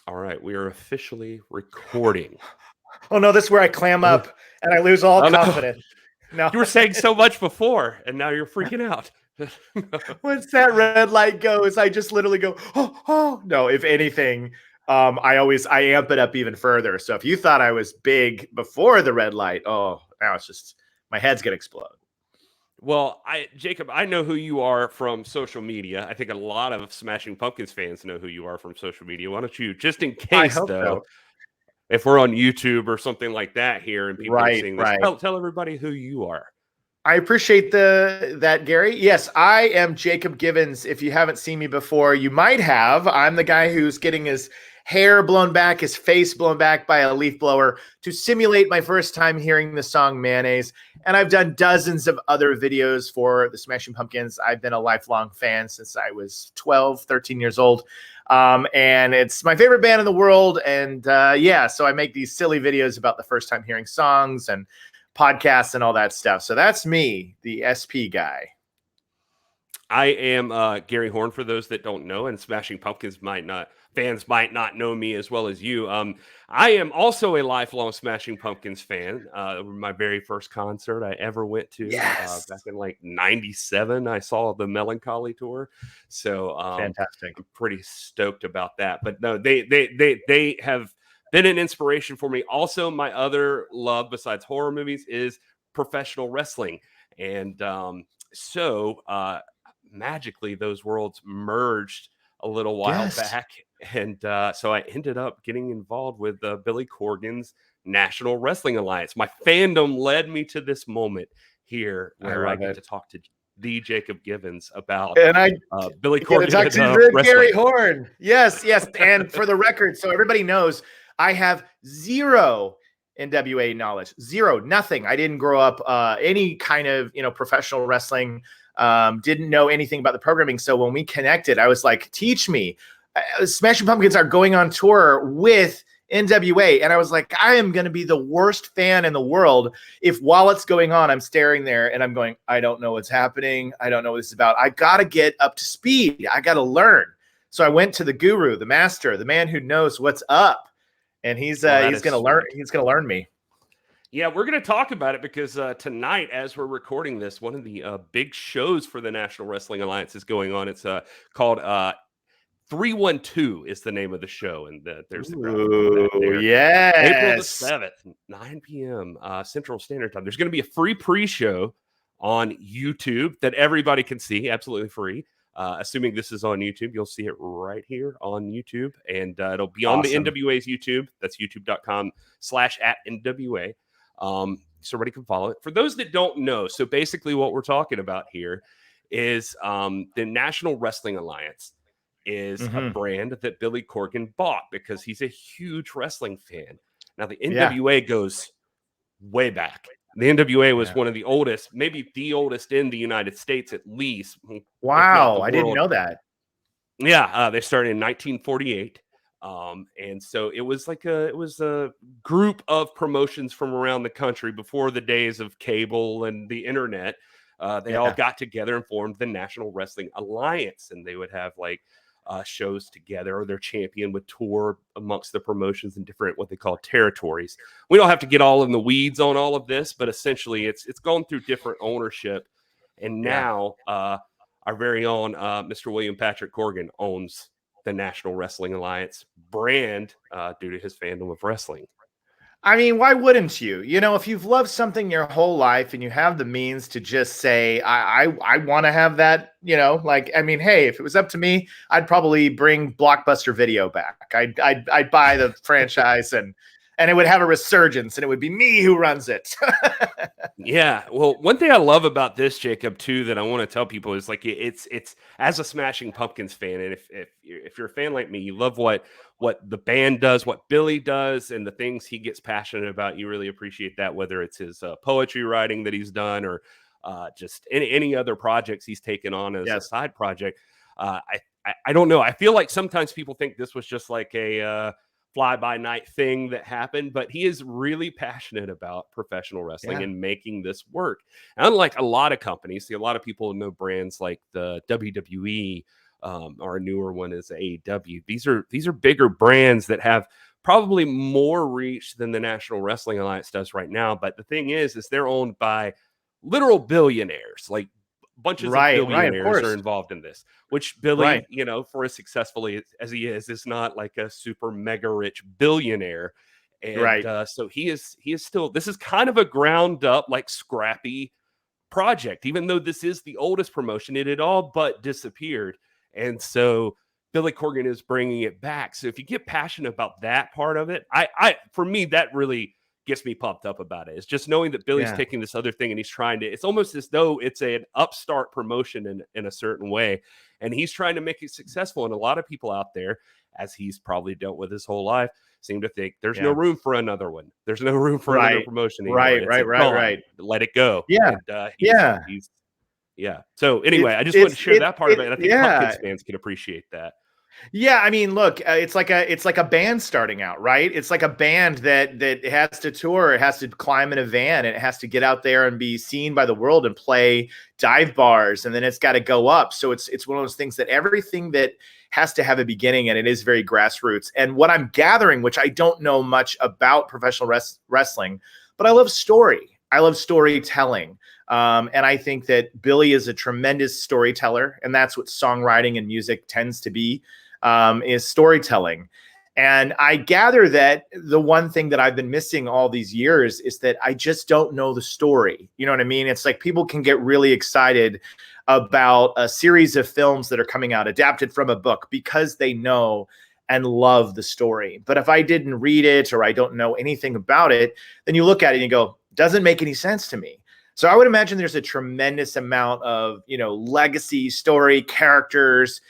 All right, we are officially recording. Oh no, this is where I clam up and I lose all confidence. No. You were saying so much before, and now you're freaking out. Once that red light goes, I just literally go, oh. No, if anything, I amp it up even further. So if you thought I was big before the red light, now it's just my head's gonna explode. Well, Jacob, I know who you are from social media. I think a lot of Smashing Pumpkins fans know who you are from social media. Why don't you, just in case, though, if we're on YouTube or something like that here and people are seeing this, tell everybody who you are. I appreciate that, Gary. Yes, I am Jacob Givens. If you haven't seen me before, you might have. I'm the guy who's getting his hair blown back, his face blown back by a leaf blower to simulate my first time hearing the song Mayonnaise. And I've done dozens of other videos for the Smashing Pumpkins. I've been a lifelong fan since I was 12, 13 years old. And it's my favorite band in the world. And so I make these silly videos about the first time hearing songs and podcasts and all that stuff. So that's me, the SP guy. I am Gary Horne, for those that don't know, and Smashing Pumpkins fans might not know me as well as you. I am also a lifelong Smashing Pumpkins fan. My very first concert I ever went to back in like '97, I saw the Melancholy tour. So fantastic! I'm pretty stoked about that. But no, they have been an inspiration for me. Also, my other love besides horror movies is professional wrestling, and magically those worlds merged a little while back, and so I ended up getting involved with Billy Corgan's National Wrestling Alliance. My fandom led me to this moment here where I get to talk to the Jacob Givens about Billy Corgan. Talk to Gary Horne. Yes. And for the record, so everybody knows, I have zero NWA knowledge, nothing. I didn't grow up any kind of professional wrestling. Didn't know anything about the programming. So when we connected, I was like, teach me. Smashing Pumpkins are going on tour with NWA. And I was like, I am going to be the worst fan in the world if while it's going on, I'm staring there and I'm going, I don't know what's happening. I don't know what this is about. I got to get up to speed. I got to learn. So I went to the guru, the master, the man who knows what's up. And he's going to learn. He's going to learn me. Yeah, we're going to talk about it because tonight, as we're recording this, one of the big shows for the National Wrestling Alliance is going on. It's called 312 is the name of the show. And there's the graphic there. Yes. April the 7th, 9 p.m. Central Standard Time. There's going to be a free pre-show on YouTube that everybody can see, absolutely free. Assuming this is on YouTube, you'll see it right here on YouTube. And it'll be on the NWA's YouTube. That's youtube.com/@NWA. So everybody can follow it. For those that don't know, so basically what we're talking about here is the National Wrestling Alliance is a brand that Billy Corgan bought because he's a huge wrestling fan. Now, the NWA goes way back. The NWA was one of the oldest, maybe the oldest in the United States, at least. Wow, I didn't know that. Yeah, they started in 1948. And so it was a group of promotions from around the country before the days of cable and the internet. They all got together and formed the National Wrestling Alliance, and they would have shows together, or their champion would tour amongst the promotions in different what they call territories. We don't have to get all in the weeds on all of this, but essentially it's gone through different ownership, and now our very own Mr. William Patrick Corgan owns the National Wrestling Alliance brand due to his fandom of wrestling. I mean, why wouldn't you? If you've loved something your whole life and you have the means to just say, I want to have that, hey, if it was up to me, I'd probably bring Blockbuster Video back. I'd buy the franchise and it would have a resurgence, and it would be me who runs it. Yeah. Well, one thing I love about this, Jacob, too, that I want to tell people is it's as a Smashing Pumpkins fan, and if you're a fan like me, you love what the band does, what Billy does, and the things he gets passionate about. You really appreciate that, whether it's his poetry writing that he's done or just any other projects he's taken on as a side project. I don't know. I feel like sometimes people think this was just like a fly-by-night thing that happened, but he is really passionate about professional wrestling and making this work. And unlike a lot of companies, see, a lot of people know brands like the WWE or a newer one is AEW. These are bigger brands that have probably more reach than the National Wrestling Alliance does right now. But the thing is they're owned by literal billionaires. Like bunches of Right, of billionaires are course. involved in this, which Billy, Right. you know, for as successfully as he is not like a super mega rich billionaire. And Right. so he is still, this is kind of a ground up, like scrappy project, even though this is the oldest promotion. It had all but disappeared. And so Billy Corgan is bringing it back. So if you get passionate about that part of it, I for me, that really gets me pumped up about it. It's just knowing that Billy's taking this other thing and he's trying to, it's almost as though it's an upstart promotion in a certain way. And he's trying to make it successful. And a lot of people out there, as he's probably dealt with his whole life, seem to think there's no room for another one. There's no room for another promotion anymore. Right. Let it go. Yeah. And, he's So anyway, I just wanted to share that part of it. And I think Hopkins fans can appreciate that. Yeah, I mean, look, it's like a band starting out, right? It's like a band that has to tour, it has to climb in a van, and it has to get out there and be seen by the world and play dive bars, and then it's got to go up. So it's one of those things that everything that has to have a beginning, and it is very grassroots. And what I'm gathering, which I don't know much about professional wrestling, but I love story. I love storytelling. And I think that Billy is a tremendous storyteller, and that's what songwriting and music tends to be, is storytelling. And I gather that the one thing that I've been missing all these years is that I just don't know the story. You know what I mean? It's like people can get really excited about a series of films that are coming out adapted from a book because they know and love the story. But if I didn't read it or I don't know anything about it, then you look at it and you go, doesn't make any sense to me. So I would imagine there's a tremendous amount of, legacy, story, characters,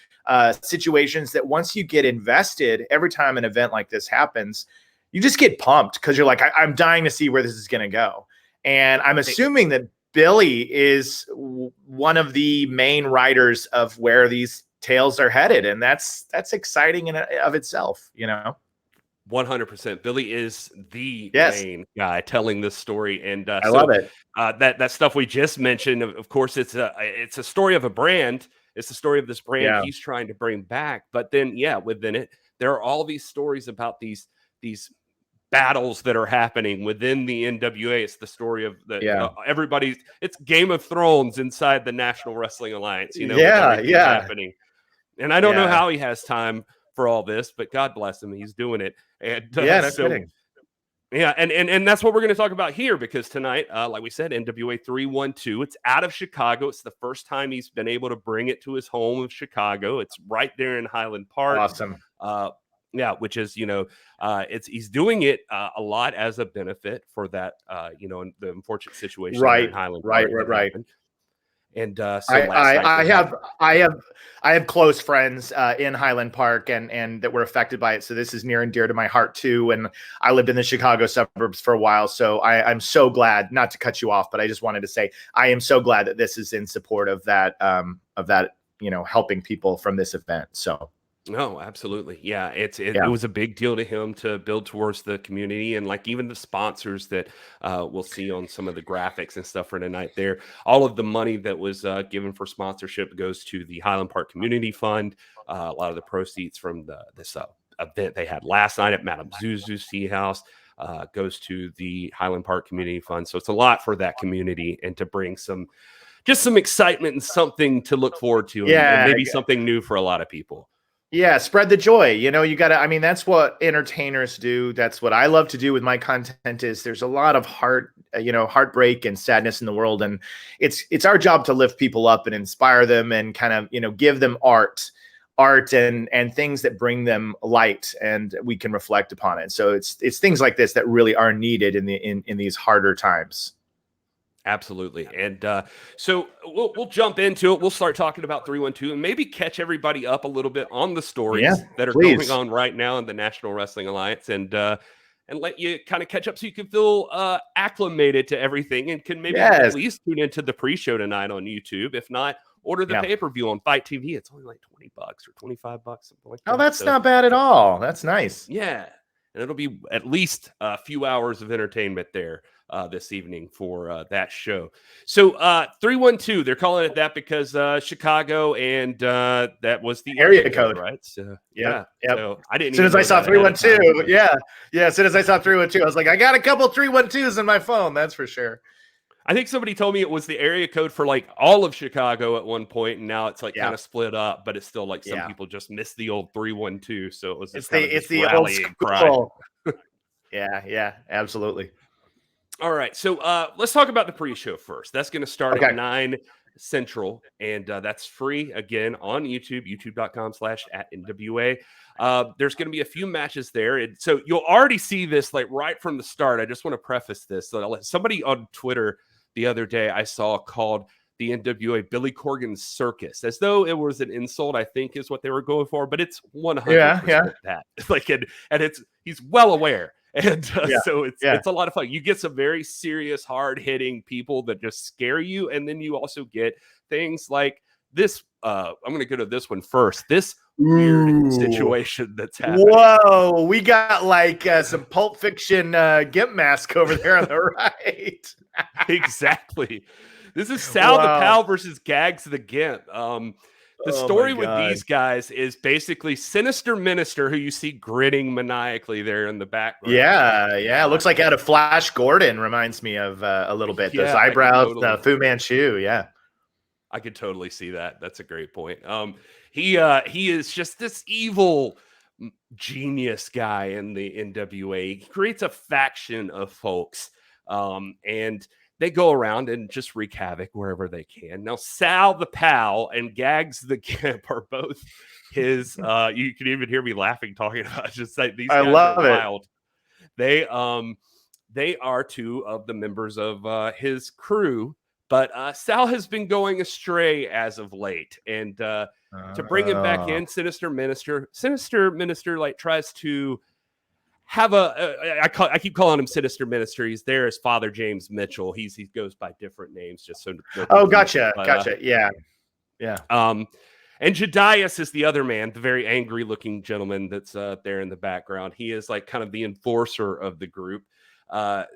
situations that once you get invested, every time an event like this happens, you just get pumped because you're like, I'm dying to see where this is going to go. And I'm assuming that Billy is one of the main writers of where these tales are headed. And that's exciting in of itself, 100%. Billy is the main guy telling this story. And I love it. That stuff we just mentioned, of course, it's a story of a brand. It's the story of this brand he's trying to bring back. But then, within it, there are all these stories about these battles that are happening within the NWA. It's the story of everybody's. It's Game of Thrones inside the National Wrestling Alliance. Happening. And I don't know how he has time for all this, but God bless him, he's doing it. And kidding. Yeah, and that's what we're going to talk about here, because tonight, like we said, NWA 312, it's out of Chicago. It's the first time he's been able to bring it to his home of Chicago. It's right there in Highland Park. Awesome. Which is, he's doing it a lot as a benefit for that, in the unfortunate situation in Highland Park. Right. And I have close friends in Highland Park and that were affected by it. So this is near and dear to my heart too. And I lived in the Chicago suburbs for a while. So I'm so glad, not to cut you off, but I just wanted to say, I am so glad that this is in support of that, helping people from this event. So. No, absolutely. Yeah, it was a big deal to him to build towards the community, and like even the sponsors that we'll see on some of the graphics and stuff for tonight there. All of the money that was given for sponsorship goes to the Highland Park Community Fund. A lot of the proceeds from this event they had last night at Madame Zuzu's Tea House goes to the Highland Park Community Fund. So it's a lot for that community, and to bring some excitement and something to look forward to, and maybe something new for a lot of people. Yeah, spread the joy. You gotta, that's what entertainers do. That's what I love to do with my content. Is there's a lot of heartbreak and sadness in the world. And it's our job to lift people up and inspire them and kind of, give them art and things that bring them light, and we can reflect upon it. So it's things like this that really are needed in these harder times. Absolutely. And so we'll jump into it. We'll start talking about 312 and maybe catch everybody up a little bit on the stories that are going on right now in the National Wrestling Alliance, and let you kind of catch up so you can feel acclimated to everything, and can maybe at least tune into the pre-show tonight on YouTube. If not, order the pay-per-view on FITE TV. It's only like $20 or $25, something like that. Oh, that's not bad at all. That's nice. Yeah. And it'll be at least a few hours of entertainment there this evening for that show. So 312, they're calling it that because Chicago, and that was the area code, right? So Yep. So I didn't. As soon as I saw 312, as soon as I saw 312, I was like, I got a couple 312s in my phone. That's for sure. I think somebody told me it was the area code for like all of Chicago at one point, and now it's like kind of split up, but it's still like some people just miss the old 312. So it was it's the old school cry. Yeah, absolutely. All right, so let's talk about the pre-show first. That's going to start at 9 Central, and that's free again on YouTube, youtube.com/@NWA. There's going to be a few matches there, and so you'll already see this like right from the start. I just want to preface this. So somebody on Twitter the other day I saw called the NWA Billy Corgan Circus, as though it was an insult, I think is what they were going for, but it's 100% that. Like, and he's well aware. And so it's a lot of fun. You get some very serious, hard-hitting people that just scare you, and then you also get things like this. I'm going to go to this one first. This weird situation that's happening. Whoa, we got like some Pulp Fiction Gimp mask over there on the right. Exactly. This is Sal the Pal versus Gags the Gimp. The story with these guys is basically Sinister Minister, who you see grinning maniacally there in the background. Yeah. Looks like out of Flash Gordon. Reminds me of a little bit. Those eyebrows, the Fu Manchu. Yeah, I could totally see that. That's a great point. He is just this evil genius guy in the NWA. He creates a faction of folks, and they go around and just wreak havoc wherever they can. Now, Sal the Pal and Gags the Gimp are both his. You can even hear me laughing talking about it. Just like these guys are wild. They are two of the members of his crew, but Sal has been going astray as of late. And to bring him back in, Sinister Minister like tries to have I keep calling him Sinister Minister. He's there as Father James Mitchell. He goes by different names just so. Gotcha. Yeah. And Jedias is the other man, the very angry looking gentleman that's there in the background. He is like kind of the enforcer of the group. Father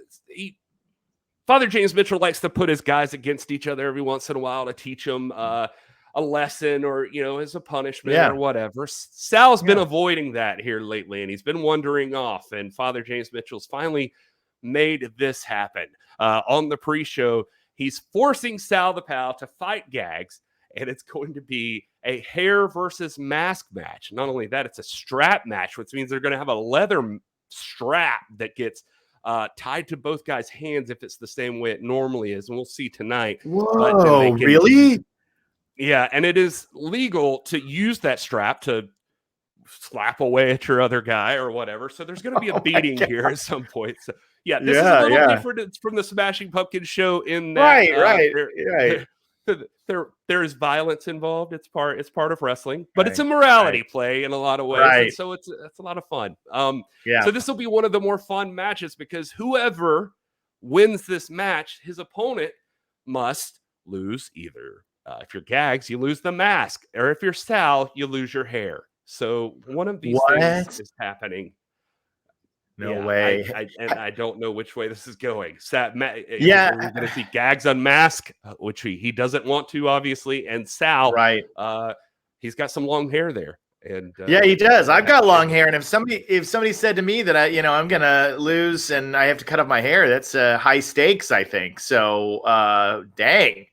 James Mitchell likes to put his guys against each other every once in a while to teach them a lesson or, as a punishment or whatever. Sal's been avoiding that here lately, and he's been wandering off. And Father James Mitchell's finally made this happen. On the pre-show, he's forcing Sal the Pal to fight Gags, and it's going to be a hair versus mask match. Not only that, it's a strap match, which means they're going to have a leather strap that gets tied to both guys' hands if it's the same way it normally is. And we'll see tonight. Whoa, really? Yeah, and it is legal to use that strap to slap away at your other guy or whatever. So there's going to be a beating here at some point. So this is a little different from the Smashing Pumpkins show in that there is violence involved. It's part of wrestling, but it's a morality play in a lot of ways. And so it's a lot of fun. So this will be one of the more fun matches because whoever wins this match, his opponent must lose either. If you're Gags, you lose the mask, or if you're Sal, you lose your hair. So one of these things is happening. No way. I don't know which way this is going. We're going to see Gags unmask, which he doesn't want to, obviously, and Sal, he's got some long hair there. And he does. I've got long hair, and if somebody said to me that I'm gonna lose and I have to cut off my hair, that's high stakes, I think. So dang.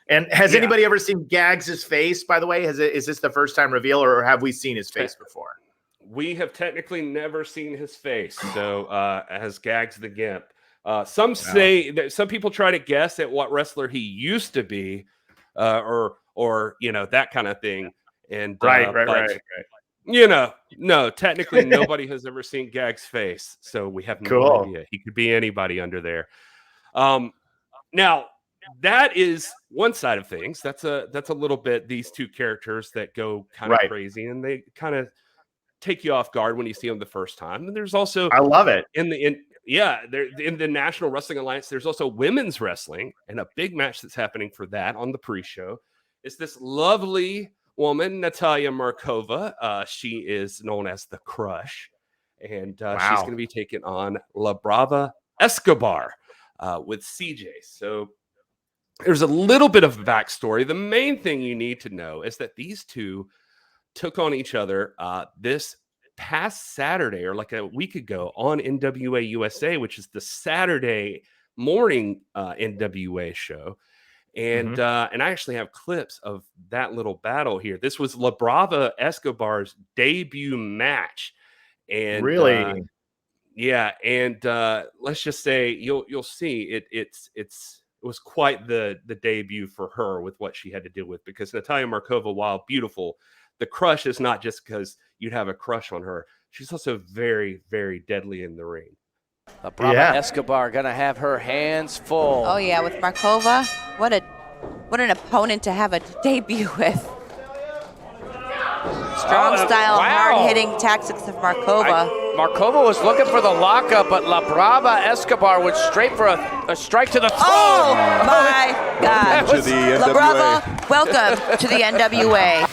And has anybody ever seen Gags' face, by the way? Is this the first time reveal, or have we seen his face before? We have technically never seen his face. So as Gags the Gimp. Some say that some people try to guess at what wrestler he used to be, or that kind of thing. And right. No, technically nobody has ever seen Gags' face. So we have no idea. He could be anybody under there. Now, that is one side of things. That's a little bit these two characters that go kind of crazy, and they kind of take you off guard when you see them the first time. And there's also, I love it in the National Wrestling Alliance. There's also women's wrestling, and a big match that's happening for that on the pre-show is this lovely woman, Natalia Markova. She is known as the Crush, and she's going to be taking on La Brava Escobar. with CJ. So there's a little bit of backstory. The main thing you need to know is that these two took on each other this past Saturday, or like a week ago, on NWA USA, which is the Saturday morning NWA show. And and I actually have clips of that little battle here. This was La Brava Escobar's debut match. And really, yeah, and let's just say you'll see it was quite the debut for her with what she had to deal with, because Natalia Markova, while beautiful, the crush is not just because you'd have a crush on her. She's also very, very deadly in the ring. Brava Escobar gonna have her hands full. Oh yeah, with Markova, what an opponent to have a debut with. Strong style, hard-hitting tactics of Markova. Markova was looking for the lockup, but La Brava Escobar went straight for a strike to the throat. Oh my God! To the NWA. La Brava, welcome to the NWA.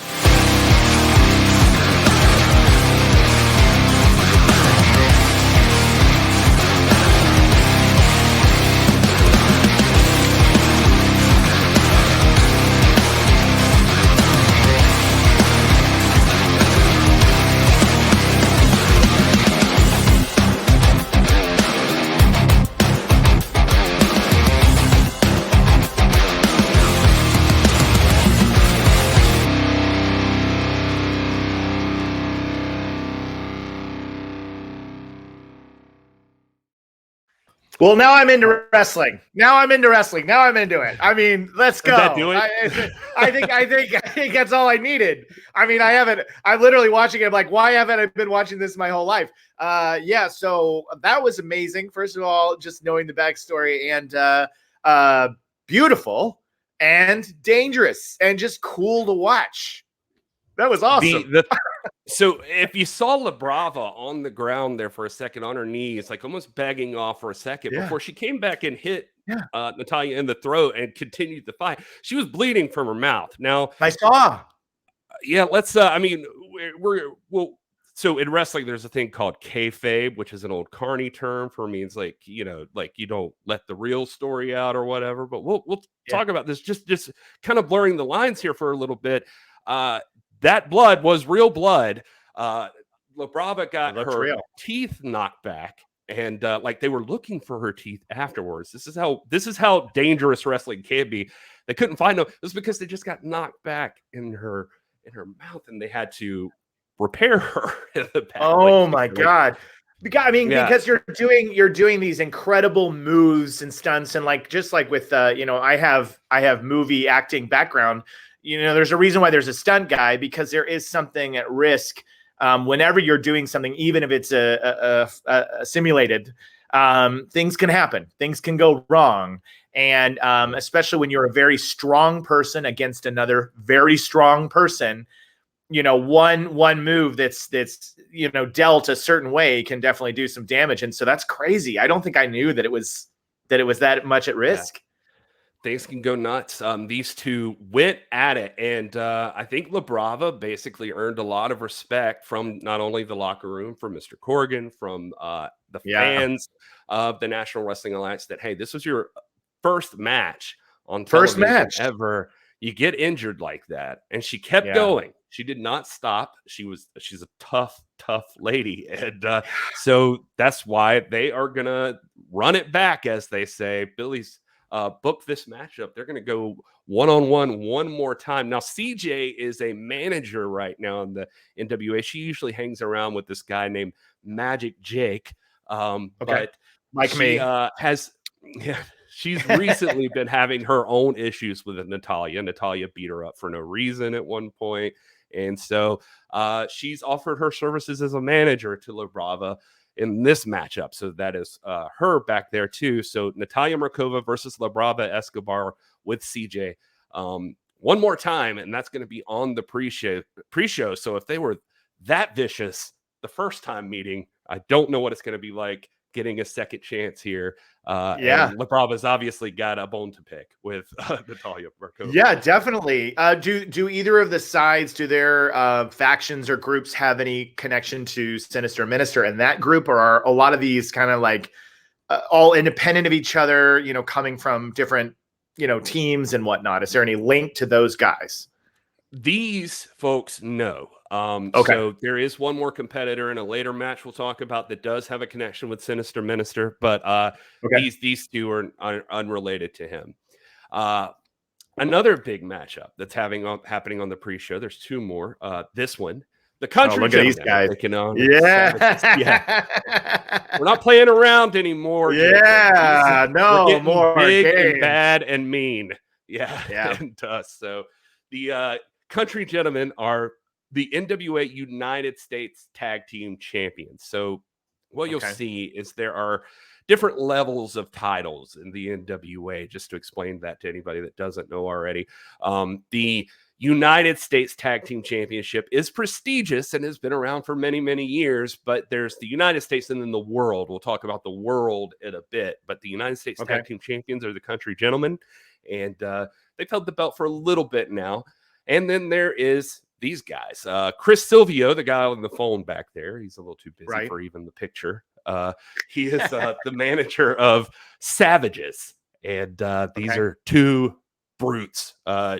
Well, now I'm into wrestling. Now I'm into it. I mean, let's go. Does that do it? I think that's all I needed. I mean, I'm literally watching it. I'm like, why haven't I been watching this my whole life? So that was amazing. First of all, just knowing the backstory, and beautiful and dangerous and just cool to watch. That was awesome. So if you saw La Brava on the ground there for a second on her knees, like almost begging off for a second before she came back and hit Natalia in the throat and continued the fight, she was bleeding from her mouth. Now I saw. Yeah, let's. I mean, so in wrestling, there's a thing called kayfabe, which is an old Carney term for means like you don't let the real story out or whatever. But we'll talk about this. Just kind of blurring the lines here for a little bit. That blood was real blood. La Brava got her teeth knocked back, and like they were looking for her teeth afterwards. This is how dangerous wrestling can be. They couldn't find them. It was because they just got knocked back in her mouth, and they had to repair her in the back. Oh my God. I mean, because you're doing these incredible moves and stunts, and like just like with I have movie acting background. There's a reason why there's a stunt guy, because there is something at risk whenever you're doing something, even if it's a simulated. Things can happen. Things can go wrong, and especially when you're a very strong person against another very strong person. One move that's dealt a certain way can definitely do some damage, and so that's crazy. I don't think I knew that it was that much at risk. Yeah. Things can go nuts. These two went at it, and I think La Brava basically earned a lot of respect from not only the locker room, from Mr. Corgan, from the fans of the National Wrestling Alliance, that, hey, this was your first match on television ever. You get injured like that. And she kept going. She did not stop. She's a tough lady. And so that's why they are going to run it back, as they say. Billy's book this matchup. They're going to go one-on-one one more time. Now, CJ is a manager right now in the NWA. She usually hangs around with this guy named Magic Jake. But like she she's recently been having her own issues with Natalia. Natalia beat her up for no reason at one point. And so she's offered her services as a manager to La Brava in this matchup. So that is her back there too. So Natalia Markova versus La Brava Escobar with CJ one more time, and that's going to be on the pre-show. So if they were that vicious the first time meeting, I don't know what it's going to be like getting a second chance here. And La Brava's obviously got a bone to pick with Natalia Markova. Yeah, definitely. Do either of the sides, do their factions or groups have any connection to Sinister Minister and that group, or are a lot of these kind of like all independent of each other, coming from different, teams and whatnot? Is there any link to those guys? These folks, no. Okay. So there is one more competitor in a later match we'll talk about that does have a connection with Sinister Minister, but Okay. these two are unrelated to him. Another big matchup that's happening on the pre-show. There's two more. This one, the Country look at these Gentlemen, guys. taking on Yeah. We're not playing around anymore. Yeah. We're No getting more big games. and bad and mean. Yeah. Yeah. And so the Country Gentlemen are the NWA United States Tag Team Champions. So what you'll see is there are different levels of titles in the NWA, just to explain that to anybody that doesn't know already. The United States Tag Team Championship is prestigious and has been around for many, many years, but there's the United States and then the world. We'll talk about the world in a bit, but the United States Tag Team Champions are the Country Gentlemen, and they've held the belt for a little bit now. And then there is these guys. Chris Silvio, the guy on the phone back there, he's a little too busy for even the picture. He is the manager of Savages, and these are two brutes.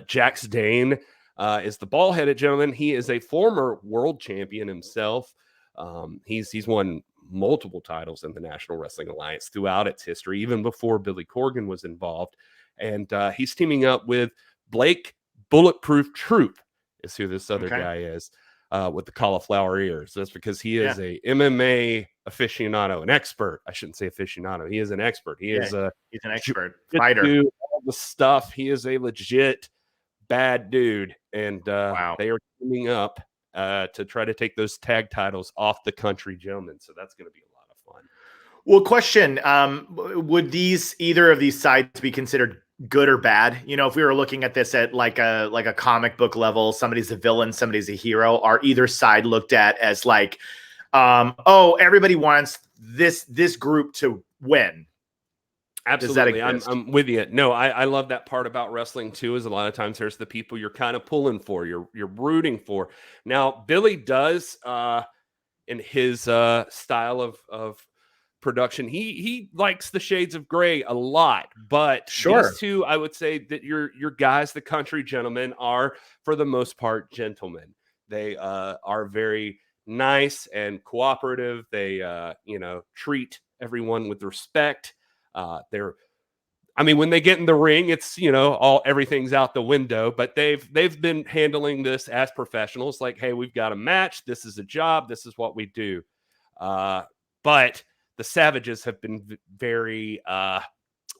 Jax Dane is the ball-headed gentleman. He is a former world champion himself. He's won multiple titles in the National Wrestling Alliance throughout its history, even before Billy Corgan was involved. And he's teaming up with Blake Bulletproof Troop is who this other guy is, with the cauliflower ears. That's because he is a MMA aficionado, an expert. I shouldn't say aficionado. He is an expert. He's an expert fighter. All the stuff. He is a legit bad dude. And they are teaming up to try to take those tag titles off the Country Gentlemen. So that's going to be a lot of fun. Well, question, would either of these sides be considered good or bad? If we were looking at this at like a comic book level, somebody's a villain, somebody's a hero, are either side looked at as like, everybody wants this group to win? Absolutely. I'm with you. No, I love that part about wrestling too, is a lot of times there's the people you're kind of pulling for, you're rooting for. Now, Billy does, in his style of production, he likes the shades of gray a lot, but these two, I would say that your guys, the Country Gentlemen, are for the most part gentlemen. They are very nice and cooperative. They treat everyone with respect. When they get in the ring, it's everything's out the window, but they've been handling this as professionals. Like, hey, we've got a match, this is a job, this is what we do. But the Savages have been very,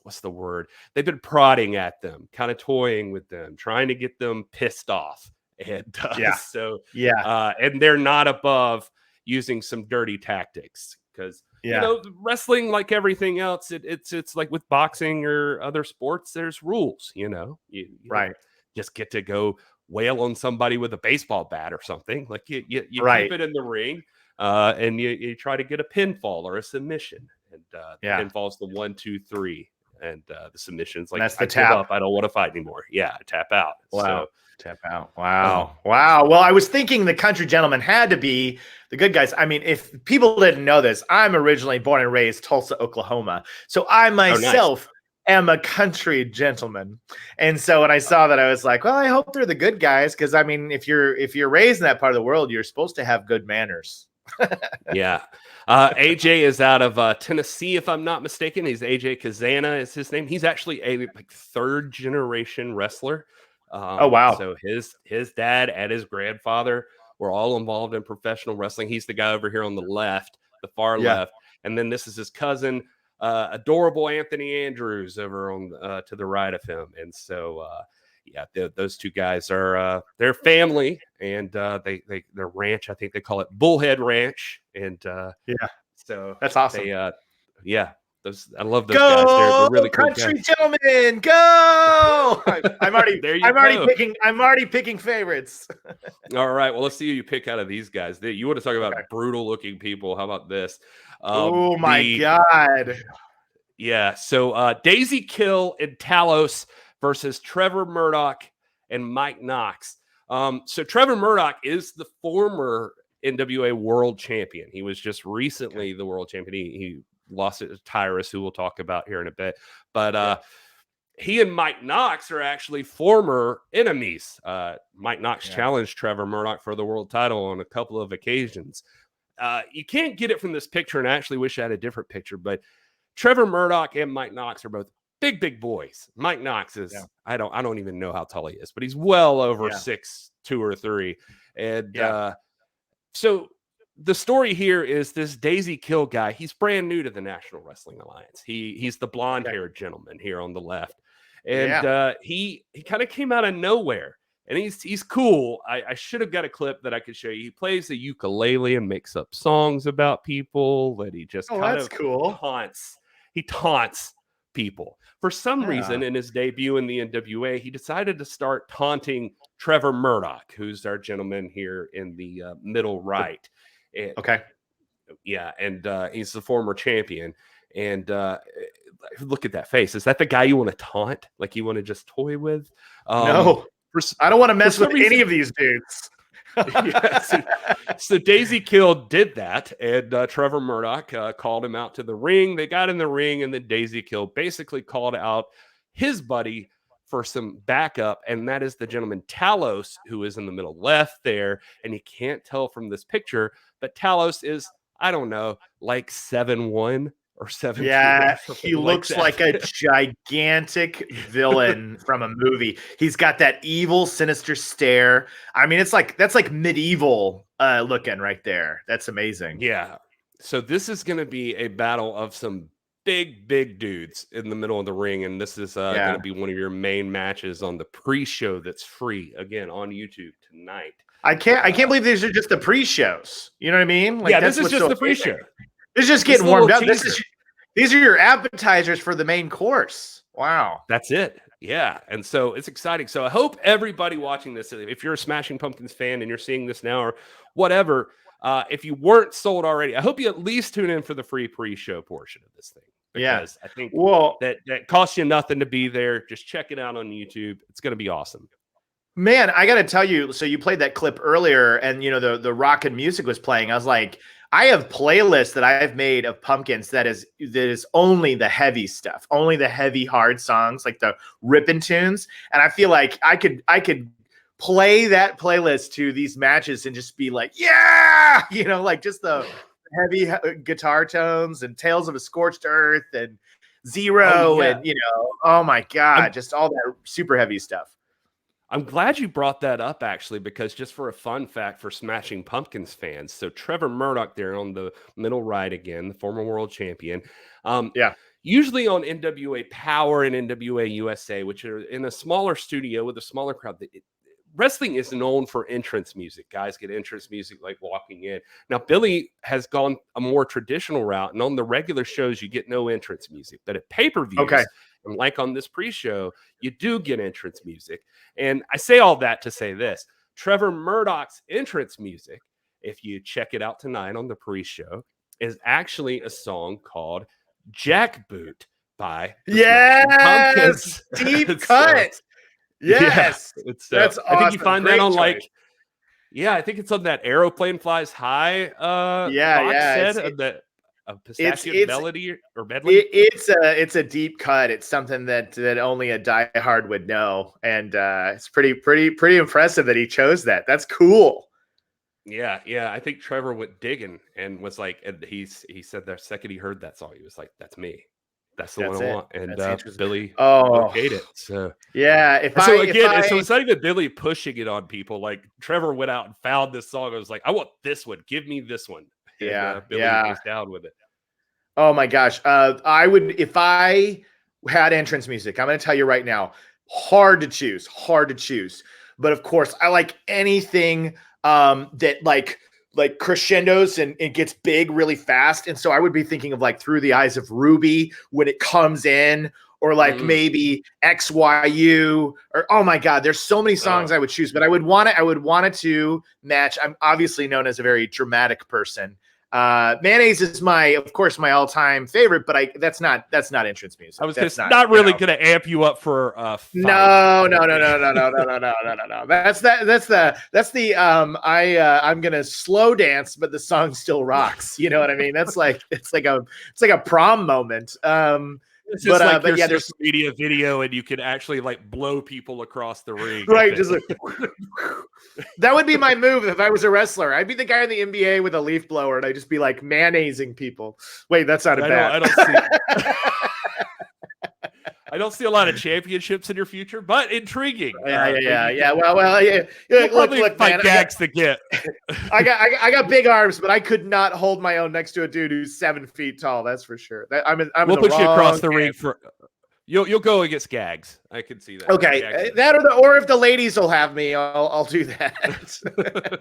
what's the word? They've been prodding at them, kind of toying with them, trying to get them pissed off. And and they're not above using some dirty tactics because, wrestling, like everything else, it's like with boxing or other sports, there's rules, you don't just get to go wail on somebody with a baseball bat or something. Like you keep it in the ring. And you try to get a pinfall or a submission, and pinfall's the 1, 2, 3, and the submission's like, that's the I tap. give up, I don't want to fight anymore. Yeah, tap out. Wow, tap out. Wow, wow. Well, I was thinking the Country Gentlemen had to be the good guys. I mean, if people didn't know this, I'm originally born and raised Tulsa, Oklahoma, so I myself am a Country Gentleman. And so when I saw that, I was like, well, I hope they're the good guys, because I mean, if you're raised in that part of the world, you're supposed to have good manners. AJ is out of Tennessee, if I'm not mistaken. He's AJ Kazana is his name. He's actually a third generation wrestler. Wow. So his dad and his grandfather were all involved in professional wrestling. He's the guy over here on the left, the far left, and then this is his cousin, adorable Anthony Andrews, over on to the right of him. And so those two guys are they're family, and their ranch, I think they call it Bullhead Ranch, and so that's awesome. I love those guys. They're really cool Country guys. Gentlemen, go! I'm already picking favorites. All right, well, let's see who you pick out of these guys. You want to talk about brutal looking people? How about this? Oh my god! Yeah, so Daisy Kill and Talos versus Trevor Murdoch and Mike Knox. So Trevor Murdoch is the former NWA World Champion. He was just recently the World Champion. He lost it to Tyrus, who we'll talk about here in a bit. But he and Mike Knox are actually former enemies. Mike Knox challenged Trevor Murdoch for the world title on a couple of occasions. You can't get it from this picture, and I actually wish I had a different picture, but Trevor Murdoch and Mike Knox are both big boys. Mike Knox is, I don't even know how tall he is, but he's well over 6'2" or 3. And so the story here is this Daisy Kill guy. He's brand new to the National Wrestling Alliance. He's the blonde-haired gentleman here on the left. And he kind of came out of nowhere. And he's cool. I should have got a clip that I could show you. He plays the ukulele and makes up songs about people that he just kind of taunts. He taunts people. For some reason, in his debut in the NWA, he decided to start taunting Trevor Murdoch, who's our gentleman here in the middle right. And, and he's the former champion. And look at that face. Is that the guy you want to taunt? Like you want to just toy with? No. I don't want to mess with any of these dudes. So Daisy Kill did that, and Trevor Murdoch called him out to the ring. They got in the ring, and then Daisy Kill basically called out his buddy for some backup, and that is the gentleman Talos, who is in the middle left there. And you can't tell from this picture, but Talos is, I don't know, like 7'1" or 7'2". Yeah, he looks like a gigantic villain from a movie. He's got that evil, sinister stare. I mean, that's like medieval looking right there. That's amazing. Yeah. So this is going to be a battle of some big dudes in the middle of the ring, and this is going to be one of your main matches on the pre-show that's free again on YouTube tonight. I can't believe these are just the pre-shows. You know what I mean? Like, this is just the pre-show. It's just getting warmed up. These are your appetizers for the main course. Wow. That's it. Yeah. And so it's exciting. So I hope everybody watching this, if you're a Smashing Pumpkins fan and you're seeing this now or whatever, if you weren't sold already, I hope you at least tune in for the free pre-show portion of this thing. Because I think that costs you nothing to be there. Just check it out on YouTube. It's going to be awesome. Man, I got to tell you, so you played that clip earlier and, you know, the rock and music was playing. I was like, I have playlists that I've made of Pumpkins that is only the heavy stuff, only the heavy, hard songs, like the ripping tunes. And I feel like I could play that playlist to these matches and just be like, yeah, you know, like just the heavy guitar tones and Tales of a Scorched Earth and Zero and, you know, oh my God, just all that super heavy stuff. I'm glad you brought that up, actually, because just for a fun fact for Smashing Pumpkins fans, so Trevor Murdoch there on the middle right again, the former world champion. Usually on NWA Power and NWA USA, which are in a smaller studio with a smaller crowd, wrestling is known for entrance music. Guys get entrance music like walking in. Now, Billy has gone a more traditional route, and on the regular shows, you get no entrance music. But at pay-per-views, and like on this pre-show, you do get entrance music. And I say all that to say this. Trevor Murdoch's entrance music, if you check it out tonight on the pre-show, is actually a song called Jackboot by Pumpkins. Deep cut. Yes. That's awesome. I think you find that on I think it's on that Aeroplane Flies High box set. Pistachio Melody or Medley? It's a deep cut. It's something that only a diehard would know, and it's pretty impressive that he chose that. That's cool. Yeah. I think Trevor went digging and was like, and he said the second he heard that song, he was like, "That's me. That's the one I want." And Billy okayed it. So so it's not even Billy pushing it on people. Like Trevor went out and found this song. I was like, "I want this one. Give me this one." And, Billy was down with it. Oh my gosh. I would, if I had entrance music, I'm going to tell you right now, hard to choose. But of course, I like anything that like crescendos and it gets big really fast. And so I would be thinking of like Through the Eyes of Ruby when it comes in, or like maybe XYU, or oh my God, there's so many songs I would choose, but I would want it to match. I'm obviously known as a very dramatic person. Mayonnaise is of course, my all-time favorite, but that's not entrance music. I was that's not really going to amp you up for FITE. No. That's the I'm gonna slow dance, but the song still rocks. You know what I mean? That's like it's like a prom moment. It's just like your social media video, and you can actually like blow people across the ring. Right, just like that would be my move if I was a wrestler. I'd be the guy in the NBA with a leaf blower, and I'd just be like mayonnaising people. Wait, that sounded bad. I don't see a lot of championships in your future, but intriguing. Yeah. Well, yeah. Look, man, gags to get. I got big arms, but I could not hold my own next to a dude who's 7 feet tall. That's for sure. We'll put you across the ring for. You'll go against gags. I can see that. Okay, that or if the ladies will have me, I'll do that.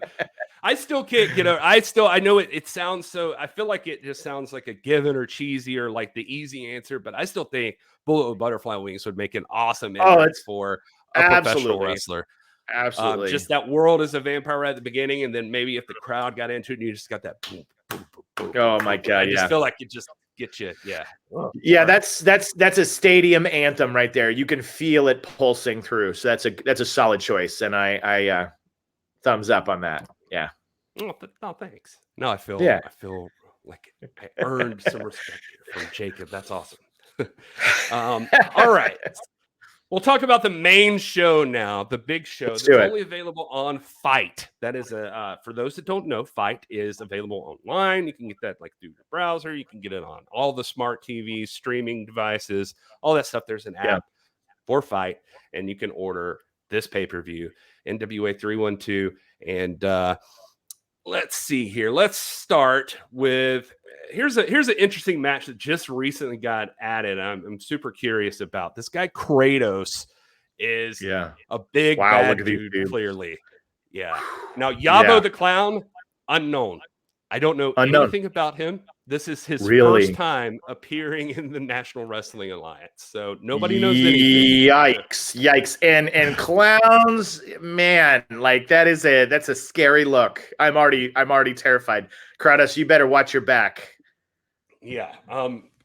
I still can't get over. I know it sounds so. I feel like it just sounds like a given or cheesy or like the easy answer, but I still think bullet with butterfly wings would make an awesome entrance for a professional wrestler. Absolutely. Just that world is a vampire right at the beginning, and then maybe if the crowd got into it, and you just got that boom, boom, boom, boom. Oh my god! I just feel like it just get you. Yeah. Yeah, that's a stadium anthem right there. You can feel it pulsing through. So that's a solid choice, and I thumbs up on that. Yeah. Oh, thanks. No, I feel like I earned some respect here from Jacob. That's awesome. All right. We'll talk about the main show now, the big show. It's only available on FITE. That is for those that don't know, FITE is available online. You can get that like through your browser. You can get it on all the smart TVs, streaming devices, all that stuff. There's an app for FITE, and you can order this pay-per-view, NWA 312. And let's see here. Let's start with here's an interesting match that just recently got added. I'm super curious about this guy. Kratos is a big bad dude, clearly. Yeah. Now Yabo the Clown, unknown. I don't know anything about him. This is his first time appearing in the National Wrestling Alliance, so nobody knows anything. Yikes! And clowns, man, like that's a scary look. I'm already terrified. Kratos, you better watch your back. Yeah,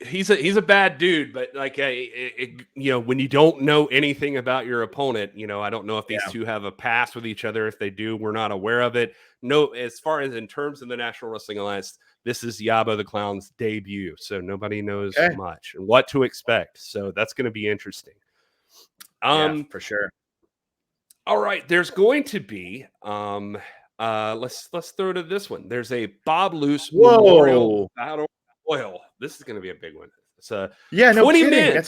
he's a bad dude, but like when you don't know anything about your opponent, I don't know if these two have a past with each other. If they do, we're not aware of it. No, as far as in terms of the National Wrestling Alliance, this is Yabo the Clown's debut, so nobody knows much and what to expect. So that's going to be interesting. For sure. All right, there's going to be let's throw to this one. There's a Bob Loose Memorial Battle Royal. This is going to be a big one. It's a 20 men.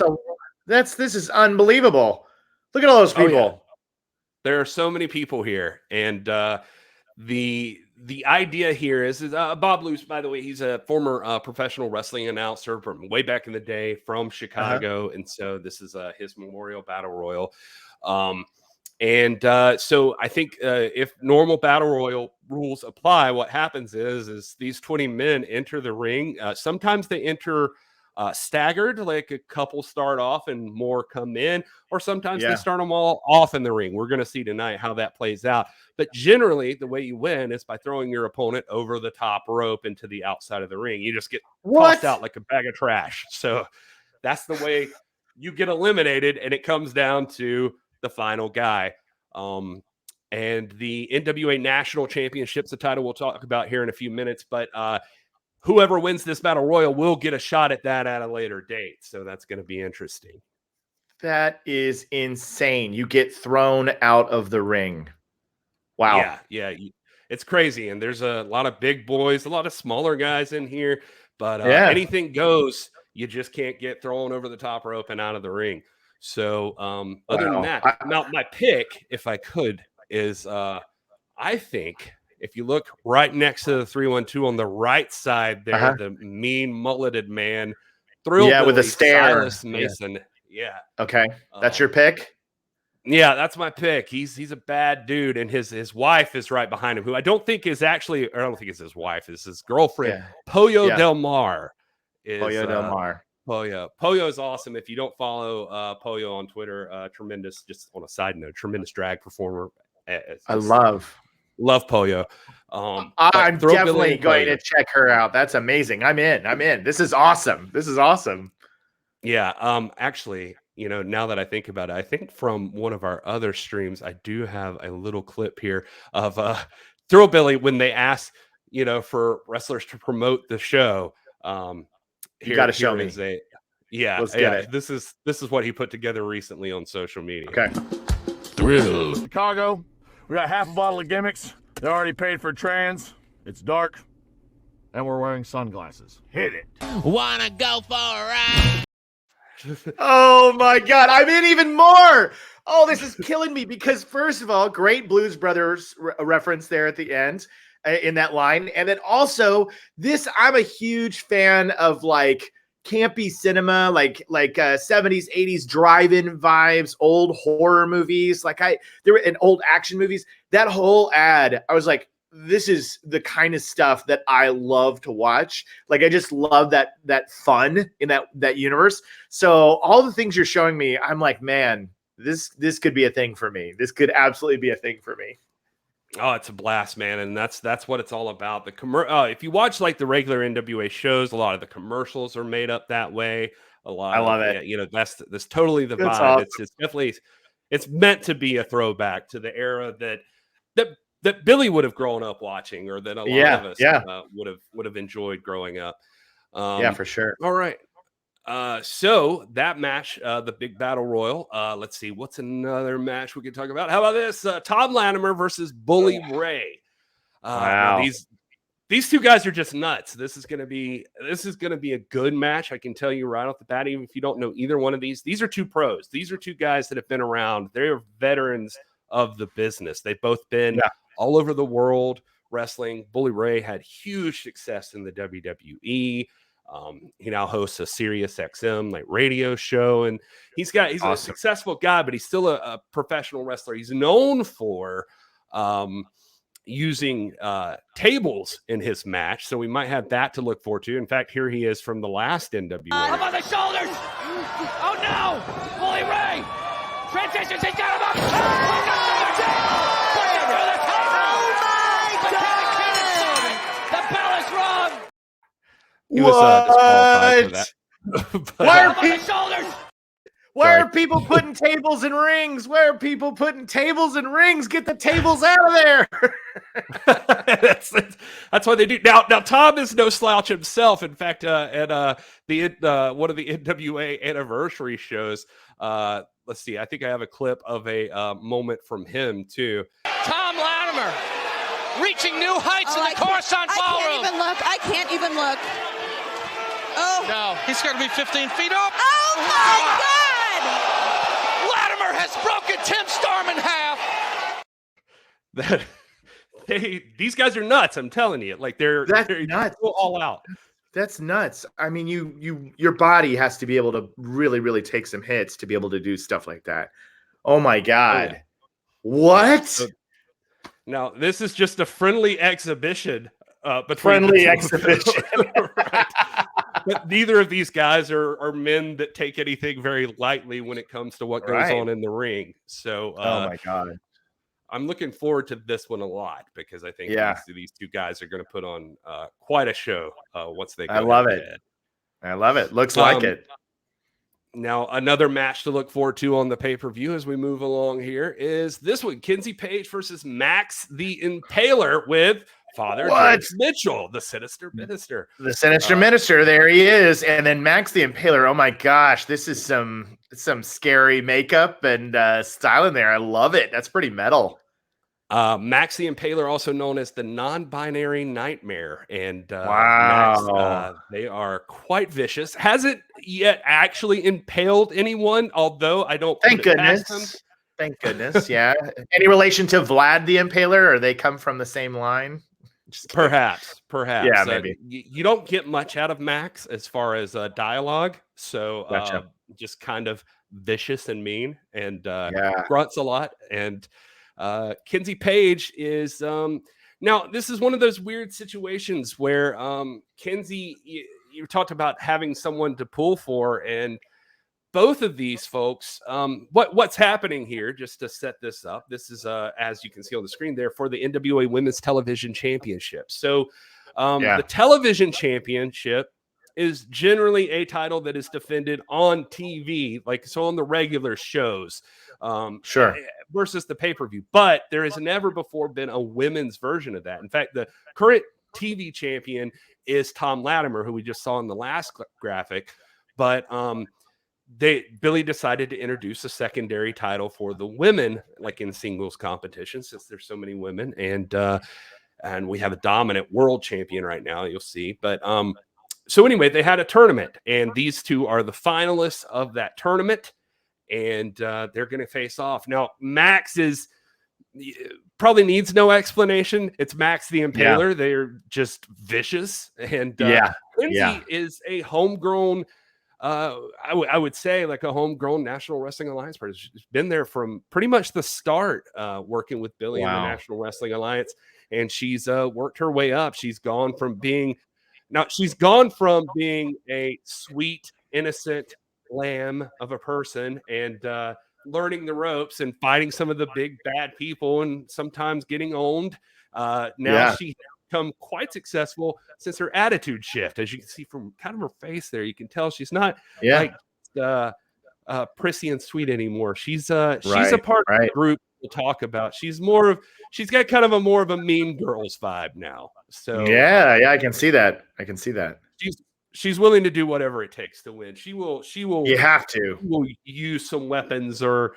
This is unbelievable. Look at all those people. Oh, yeah. There are so many people here, and the idea here is Bob Loose, by the way, he's a former professional wrestling announcer from way back in the day from Chicago. And so this is his Memorial Battle Royal. So I think if normal Battle Royal rules apply, what happens is these 20 men enter the ring. Sometimes they enter staggered, like a couple start off and more come in, or sometimes they start them all off in the ring. We're going to see tonight how that plays out. But generally, the way you win is by throwing your opponent over the top rope into the outside of the ring. You just get tossed out like a bag of trash. So that's the way you get eliminated, and it comes down to the final guy. And the NWA National Championship's the title we'll talk about here in a few minutes, but whoever wins this battle royal will get a shot at that at a later date. So that's going to be interesting. That is insane. You get thrown out of the ring. Wow. Yeah. It's crazy. And there's a lot of big boys, a lot of smaller guys in here, but anything goes. You just can't get thrown over the top rope and out of the ring. So other than that, my pick, if I could, is I think if you look right next to the 312 on the right side there, the mean mulleted man, with a stare, Silas Mason. Yeah. Okay. That's your pick? Yeah, that's my pick. He's a bad dude, and his wife is right behind him, who I don't think is actually, or I don't think it's his wife, it's his girlfriend, Pollo Del Mar. Pollo Del Mar. Pollo is awesome. If you don't follow Pollo on Twitter, tremendous, just on a side note, tremendous drag performer. I love Love Pollo. I'm definitely going to check her out. That's amazing. I'm in. This is awesome. Yeah. Actually, now that I think about it, I think from one of our other streams, I do have a little clip here of Thrillbilly when they ask, for wrestlers to promote the show. You got to show me. Let's get it. This is what he put together recently on social media. Okay. Thrill. Chicago, we got half a bottle of gimmicks. They already paid for trans. It's dark. And we're wearing sunglasses. Hit it. Wanna go for a ride? Oh my God, I'm in even more. Oh, this is killing me because first of all, great Blues Brothers reference there at the end in that line. And then also I'm a huge fan of like campy cinema, like 70s, 80s drive-in vibes, old horror movies, and old action movies. That whole ad, I was like, this is the kind of stuff that I love to watch. Like, I just love that fun in that universe. So all the things you're showing me, I'm like, man, this could be a thing for me. This could absolutely be a thing for me. Oh, it's a blast, man. And that's what it's all about. If you watch like the regular NWA shows, a lot of the commercials are made up that way. I love it. That's totally the vibe. Awesome. It's definitely, it's meant to be a throwback to the era that Billy would have grown up watching, or that a lot of us would have enjoyed growing up. For sure. All right. So that match, the big battle royal. Let's see, what's another match we can talk about? How about this? Tom Latimer versus Bully Ray. Wow. These two guys are just nuts. This is gonna be a good match. I can tell you right off the bat, even if you don't know either one of these. These are two pros. These are two guys that have been around. They're veterans of the business. They've both been all over the world wrestling. Bully Ray had huge success in the WWE. He now hosts a Sirius XM radio show, and he's awesome. A successful guy, but he's still a professional wrestler. He's known for using tables in his match, so we might have that to look forward to. In fact, here he is from the last NWA. How about the shoulders? Oh no! Bully Ray! Transitions, he's got him up! The bell is rung! He was disqualified for that. Why are people putting tables in rings? Where are people putting tables in rings? Get the tables out of there. That's what they do. Now Tom is no slouch himself. In fact, at one of the NWA anniversary shows, let's see, I think I have a clip of a moment from him too. Tom Latimer reaching new heights in the Coruscant Ballroom. I can't even look. Oh. No, he's going to be 15 feet up. Oh my God. Latimer has broken Tim Storm in half. These guys are nuts. I'm telling you, they're nuts. All out. That's nuts. I mean, your body has to be able to really, really take some hits to be able to do stuff like that. Oh my God. Oh, yeah. What? So, now, this is just a friendly exhibition. Exhibition. Right. But neither of these guys are men that take anything very lightly when it comes to what goes on in the ring. So, oh my God. I'm looking forward to this one a lot because I think these two guys are going to put on quite a show once they go. I love it. Looks like it. Now, another match to look forward to on the pay-per-view as we move along here is this one, Kenzie Page versus Max the Impaler with Father James Mitchell, the Sinister Minister. The Sinister Minister, there he is. And then Max the Impaler, oh my gosh, this is some scary makeup and style in there. I love it. That's pretty metal. Max the Impaler, also known as the non-binary nightmare. And wow. Max, they are quite vicious. Hasn't yet actually impaled anyone, although I don't Thank goodness. Thank goodness, yeah. Any relation to Vlad the Impaler, or they come from the same line? Perhaps. Yeah, maybe. You don't get much out of Max as far as dialogue, so gotcha. Just kind of vicious and mean, and grunts a lot. And Kenzie Page is now. This is one of those weird situations where Kenzie, you talked about having someone to pull for, and both of these folks, what's happening here, just to set this up, this is, as you can see on the screen there, for the NWA Women's Television Championship. So the Television Championship is generally a title that is defended on TV, like so on the regular shows, versus the pay-per-view. But there has never before been a women's version of that. In fact, the current TV champion is Tom Latimer, who we just saw in the last graphic. But Billy decided to introduce a secondary title for the women, like in singles competition, since there's so many women, and we have a dominant world champion right now, you'll see. But so anyway, they had a tournament, and these two are the finalists of that tournament, and they're going to face off. Now, Max is probably needs no explanation. It's Max the Impaler. They're just vicious, and Lindsay is a homegrown. I would say like a homegrown National Wrestling Alliance person. She's been there from pretty much the start, working with Billy in the National Wrestling Alliance, and she's worked her way up. She's gone from being a sweet, innocent lamb of a person and learning the ropes and fighting some of the big bad people and sometimes getting owned. Now she's become quite successful since her attitude shift. As you can see from kind of her face there, you can tell she's not like prissy and sweet anymore. She's a part of the group we'll talk about. She's got kind of a more of a Mean Girls vibe now. So I can see that. She's willing to do whatever it takes to win. She will. You have to. She will use some weapons or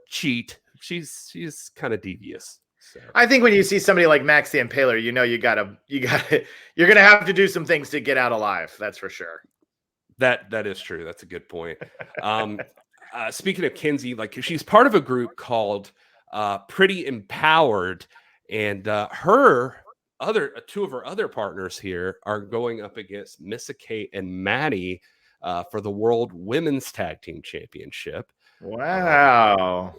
cheat. She's kind of devious. So. I think when you see somebody like Max the Impaler, you know you're gonna have to do some things to get out alive. That's for sure. That is true. That's a good point. Speaking of Kinsey, like she's part of a group called Pretty Empowered, and two of her other partners here are going up against Missa and Madi for the World Women's Tag Team Championship. Wow.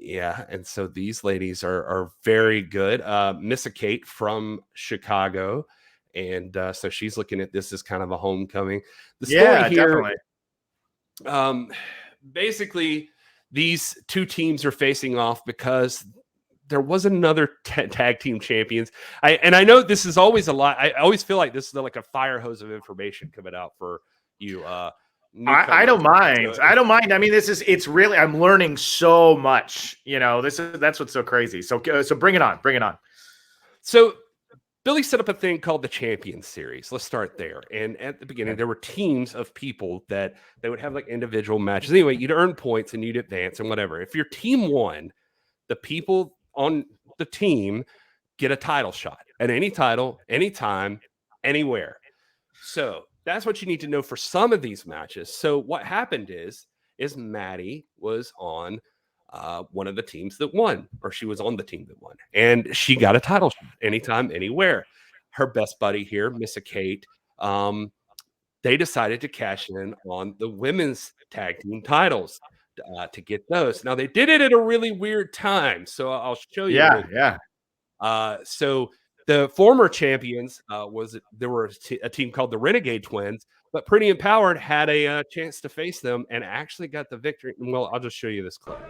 And so these ladies are very good. Missa from Chicago, and so she's looking at this as kind of a homecoming. The story here, definitely. Basically, these two teams are facing off because there was another tag team champions. I know this is always a lot. I always feel like this is like a fire hose of information coming out for you. I don't mind. I don't mind. I mean, it's really, I'm learning so much, that's what's so crazy. So bring it on. So Billy set up a thing called the Champions Series. Let's start there. And at the beginning, there were teams of people that they would have like individual matches. Anyway, you'd earn points and you'd advance and whatever. If your team won, the people on the team get a title shot at any title, anytime, anywhere. So that's what you need to know for some of these matches. So what happened is Madi was on one of the teams that won, or she was on the team that won, and she got a title shot anytime, anywhere. Her best buddy here, Missa Kate, they decided to cash in on the women's tag team titles to get those. Now they did it at a really weird time, so I'll show you. So the former champions there were a team called the Renegade Twins, but Pretty Empowered had a chance to face them and actually got the victory. Well, I'll just show you this clip.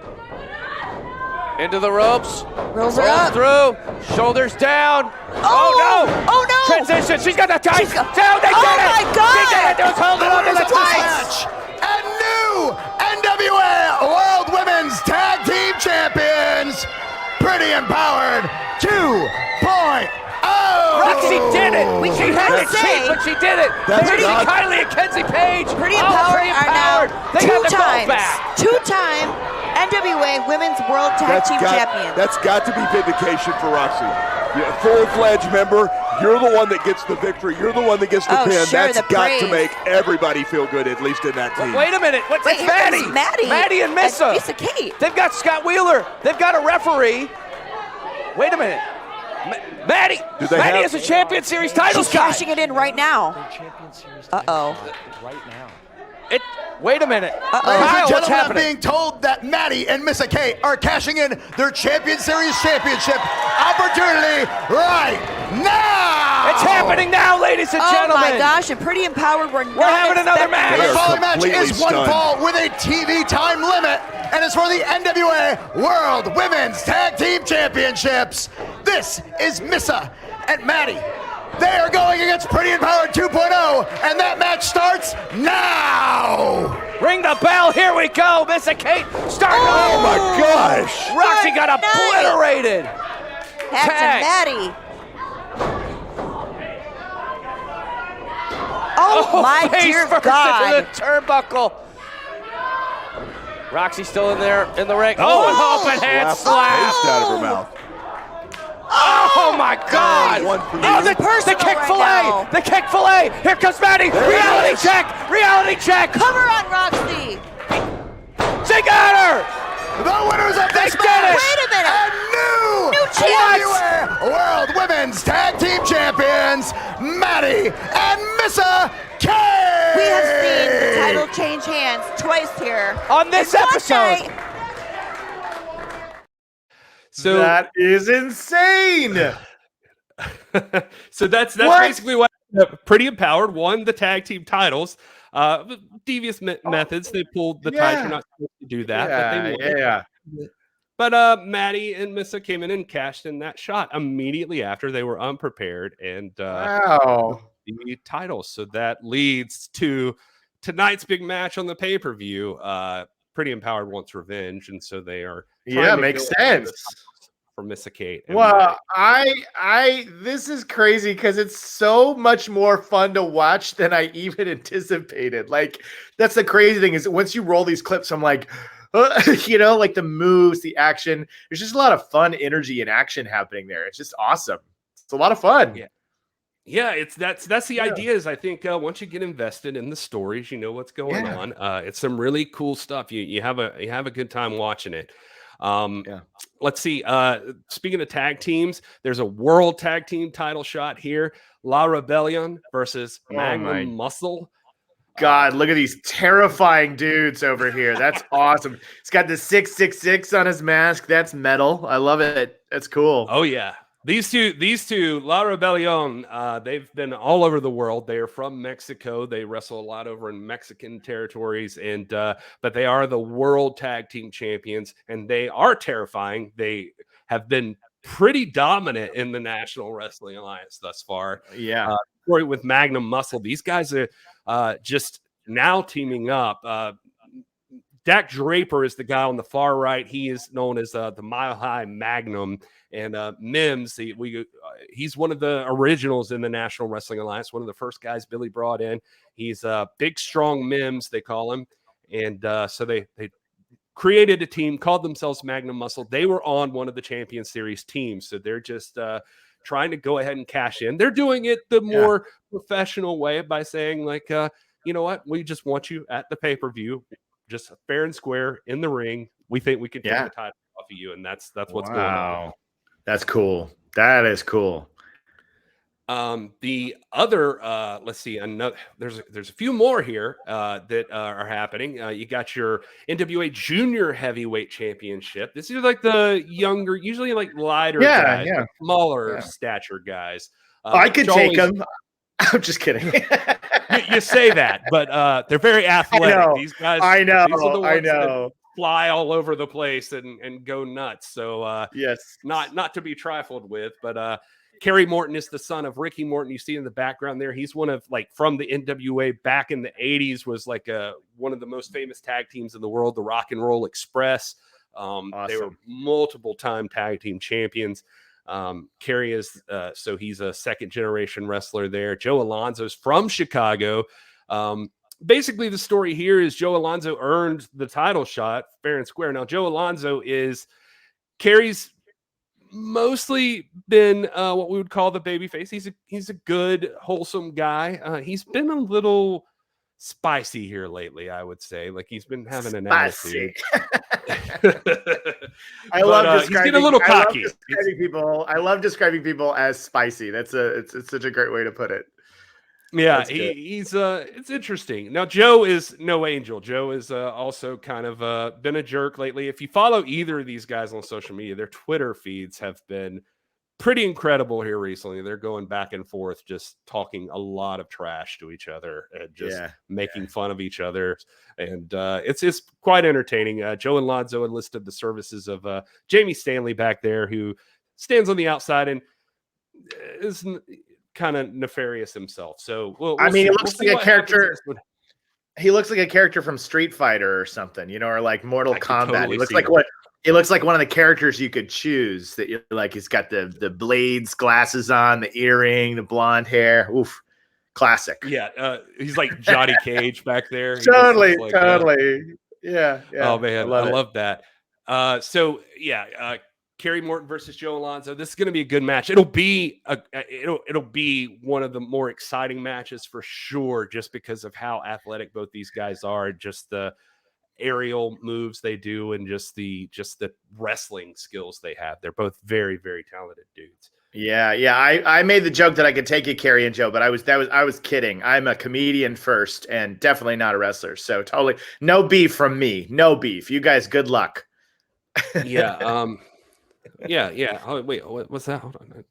Into the ropes. Rolls her up. Through. Shoulders down. Oh no! Transition. She's got the tights down. They did it. Oh my God! She did it. They was holding on to the tights. And new NWA World Women's Tag Team Champions, Pretty Empowered 2.0. Roxy did it. She had to say, cheat, but she did it. Kylie and Kenzie Page. Pretty Empowered are now They got the gold back. two-time NWA Women's World Tag Team Champion. That's got to be vindication for Roxy. Full-fledged member, you're the one that gets the victory. You're the one that gets the pin. Sure, that's got to make everybody feel good, at least in that team. Wait a minute. It's Madi and Missa. Missa Kate. They've got Scott Wheeler. They've got a referee. Wait a minute. Madi is a Champion Series title She's cashing it in right now. Uh-oh. Right now. Wait a minute. Ladies and what's gentlemen, I'm happening? being told that Madi and Missa Kate are cashing in their Champion Series championship opportunity right now. It's happening now, ladies and gentlemen. Oh my gosh, and Pretty Empowered, we're having another match. The They are following match completely is one stunned. fall with a TV time limit, and it's for the NWA World Women's Tag Team Championships. This is Missa and Madi. They are going against Pretty Empowered 2.0, and that match starts now. Ring the bell. Here we go. Missa Kate starting. Oh my gosh. Roxy got Good night. obliterated. Tag to Madi. Oh my face dear first God. into the turnbuckle. Roxy still in there in the ring. Oh, an open hand slap. Taste out of her mouth. Oh my God! One for Oh, you. the kick right fillet! now. The kick fillet! Here comes Madi! There it Reality is. check! Reality check! Cover on Roxy. She got her! The winners of this They did it. match Wait a minute. and new champs. NWA World Women's Tag Team Champions, Madi and Missa Kate. We have seen the title change hands twice here. On this in one episode. night. So That is insane. so that's What? basically what Pretty Empowered won the tag team titles. Devious methods. They pulled the title. Yeah. You're not supposed to do that, but they won. Yeah. But Madi and Missa came in and cashed in that shot immediately after. They were unprepared and Wow. the titles. So that leads to tonight's big match on the pay-per-view. Pretty Empowered wants revenge, and so they are trying Yeah, to makes go after the sense. titles for Missa Kate. and Well, Madi. this is crazy because it's so much more fun to watch than I even anticipated. Like, that's the crazy thing is once you roll these clips, I'm like, like the moves, the action. There's just a lot of fun energy and action happening there. It's just awesome. It's a lot of fun. Yeah. Yeah, that's the idea. Is I think once you get invested in the stories, you know what's going Yeah. on. It's some really cool stuff. You have a good time watching it. Let's see. Speaking of tag teams, there's a world tag team title shot here. La Rebellion versus Magnum Muscle. God, look at these terrifying dudes over here. That's awesome. It's got the 666 on his mask. That's metal. I love it. That's cool. Oh yeah. These two, La Rebelion, they've been all over the world. They are from Mexico. They wrestle a lot over in Mexican territories, and but they are the world tag team champions, and they are terrifying. They have been pretty dominant in the National Wrestling Alliance thus far. Yeah. With Magnum Muscle, these guys are just now teaming up. Dak Draper is the guy on the far right. He is known as the Mile High Magnum. And Mims, he's one of the originals in the National Wrestling Alliance, one of the first guys Billy brought in. He's big, strong Mims, they call him. And so they created a team, called themselves Magnum Muscle. They were on one of the Champion Series teams. So they're just trying to go ahead and cash in. They're doing it the more professional way by saying, like, you know what? We just want you at the pay-per-view, just fair and square in the ring. We think we can take the title off of you. And that's what's going on. That's cool. That is cool. The other, let's see, there's a few more here that are happening. You got your NWA Junior Heavyweight Championship. This is like the younger, usually like lighter guys, smaller stature guys. I could take them. I'm just kidding. you say that, but they're very athletic. These guys, I know. These are the ones I know. that fly all over the place and go nuts. So yes, not to be trifled with, but Kerry Morton is the son of Ricky Morton. You see in the background there, he's one of from the NWA back in the 80s, was like one of the most famous tag teams in the world, the Rock and Roll Express. Awesome. They were multiple time tag team champions. Kerry is so he's a second generation wrestler there. Joe Alonzo's from Chicago. Basically, the story here is Joe Alonzo earned the title shot fair and square. Now, Joe Alonzo is Kerry's mostly been what we would call the babyface. He's a good, wholesome guy. He's been a little spicy here lately, I would say. Like he's been having an attitude. I love describing. He's getting a little cocky. I love describing people as spicy. It's such a great way to put it. Yeah, he's it's interesting. Now, Joe is no angel. Joe is also kind of been a jerk lately. If you follow either of these guys on social media, their Twitter feeds have been pretty incredible here recently. They're going back and forth, just talking a lot of trash to each other and just making fun of each other. And it's quite entertaining. Joe Alonzo enlisted the services of Jamie Stanley back there, who stands on the outside and is kind of nefarious himself. So we'll I mean, see. it looks like a character. He looks like a character from Street Fighter or something, you know, or like Mortal Kombat. Totally He looks like what it looks like one of the characters you could choose. That you're like, he's got the blades, glasses on, the earring, the blonde hair. Oof, classic. Yeah, he's like Johnny Cage back there. Totally. Yeah. Oh man, I love that. Kerry Morton versus Joe Alonzo. This is going to be a good match. It'll be one of the more exciting matches for sure, just because of how athletic both these guys are, just the aerial moves they do, and just the wrestling skills they have. They're both very, very talented dudes. Yeah. I made the joke that I could take you, Kerry and Joe, but I was kidding. I'm a comedian first, and definitely not a wrestler. So totally no beef from me. No beef. You guys, good luck. Yeah. Yeah. Oh, wait, what's that? Hold on.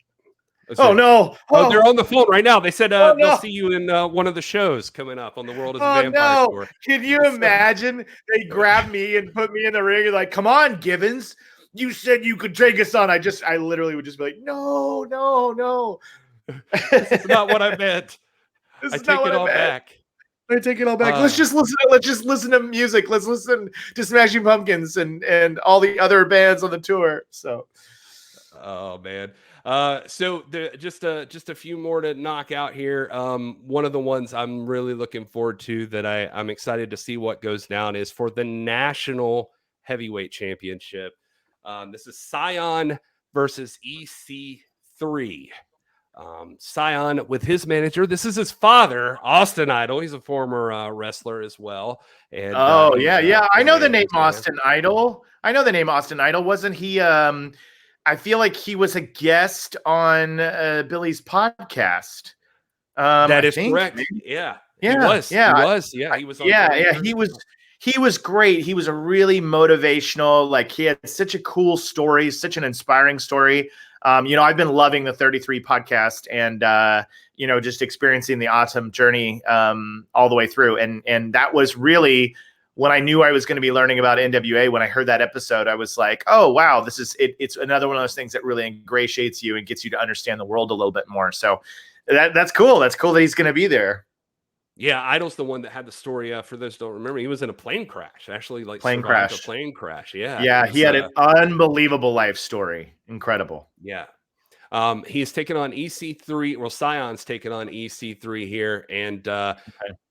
No. Oh, they're on the phone right now. They said they'll see you in one of the shows coming up on the World as a Vampire tour. Can you imagine? They grab me and put me in the ring and like, come on, Givens. You said you could take us on. I literally would just be like, no. This is not what I meant. I take it all back. I take it all back. Let's just listen to music. Let's listen to Smashing Pumpkins and all the other bands on the tour. So, oh man. So just a few more to knock out here. One of the ones I'm really looking forward to that I'm excited to see what goes down is for the National Heavyweight Championship. This is Cyon versus EC3. Cyon with his manager. This is his father, Austin Idol. He's a former wrestler as well. And I know the name Austin Idol. Wasn't he? I feel like he was a guest on Billy's podcast. That is correct. Maybe. Yeah, he was. Yeah, he was. He was great. He was a really motivational. Like, he had such a cool story, such an inspiring story. I've been loving the 33 podcast and, just experiencing the Autumn journey all the way through. And that was really when I knew I was going to be learning about NWA. When I heard that episode, I was like, oh, wow, this is it. It's another one of those things that really ingratiates you and gets you to understand the world a little bit more. So that's cool. That's cool that he's going to be there. Yeah, Idol's the one that had the story. For those who don't remember, he was in a plane crash. Actually, like plane crash. Yeah, he had an unbelievable life story. Incredible. Yeah. He's taken on EC3. Well, Cyon's taken on EC3 here, and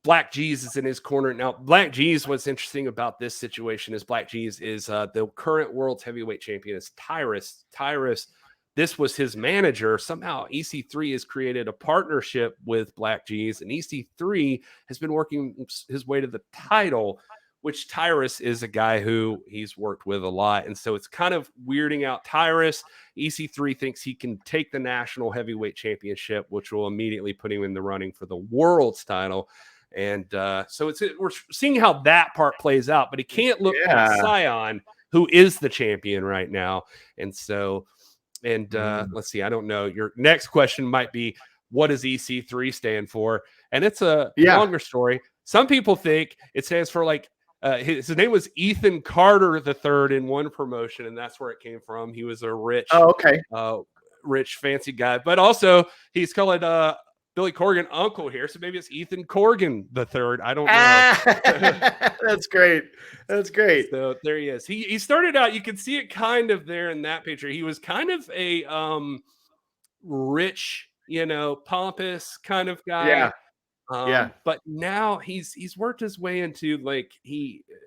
Black G's is in his corner. Now, Black G's, what's interesting about this situation is Black G's is the current world's heavyweight champion is Tyrus. This was his manager. Somehow EC3 has created a partnership with Black G's, and EC3 has been working his way to the title, which Tyrus is a guy who he's worked with a lot. And so it's kind of weirding out Tyrus. EC3 thinks he can take the national heavyweight championship, which will immediately put him in the running for the world's title. And so we're seeing how that part plays out, but he can't look at Cyon, who is the champion right now. And so, let's see, I don't know. Your next question might be, what does EC3 stand for? And it's a longer story. Some people think it stands for like, his name was Ethan Carter III in one promotion, and that's where it came from. He was a rich, rich, fancy guy. But also, he's called Billy Corgan uncle here, so maybe it's Ethan Corgan III. I don't know. That's great. So there he is. He started out, you can see it kind of there in that picture. He was kind of a rich, pompous kind of guy. But now he's worked his way into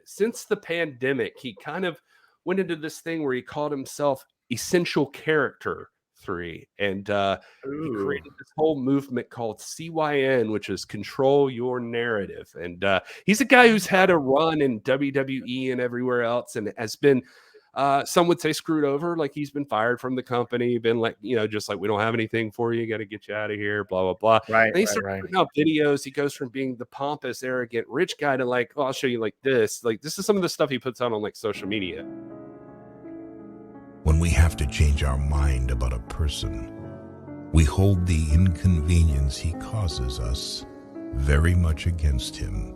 since the pandemic, he kind of went into this thing where he called himself Essential Character 3, and he created this whole movement called CYN, which is Control Your Narrative. And he's a guy who's had a run in WWE and everywhere else, and has been some would say screwed over, like he's been fired from the company, been like, just like, we don't have anything for you, got to get you out of here, blah blah blah. Right. And he started putting out videos. He goes from being the pompous, arrogant, rich guy to like, oh, I'll show you like this. Like, this is some of the stuff he puts out on like social media. When we have to change our mind about a person, we hold the inconvenience he causes us very much against him.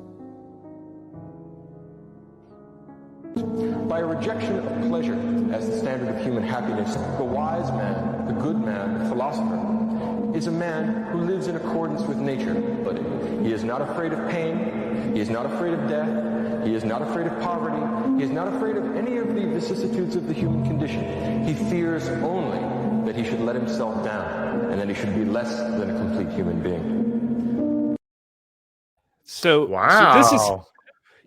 By a rejection of pleasure as the standard of human happiness, the wise man, the good man, the philosopher, is a man who lives in accordance with nature. But he is not afraid of pain, he is not afraid of death, he is not afraid of poverty, he is not afraid of any of the vicissitudes of the human condition. He fears only that he should let himself down and that he should be less than a complete human being. So, wow. So this is...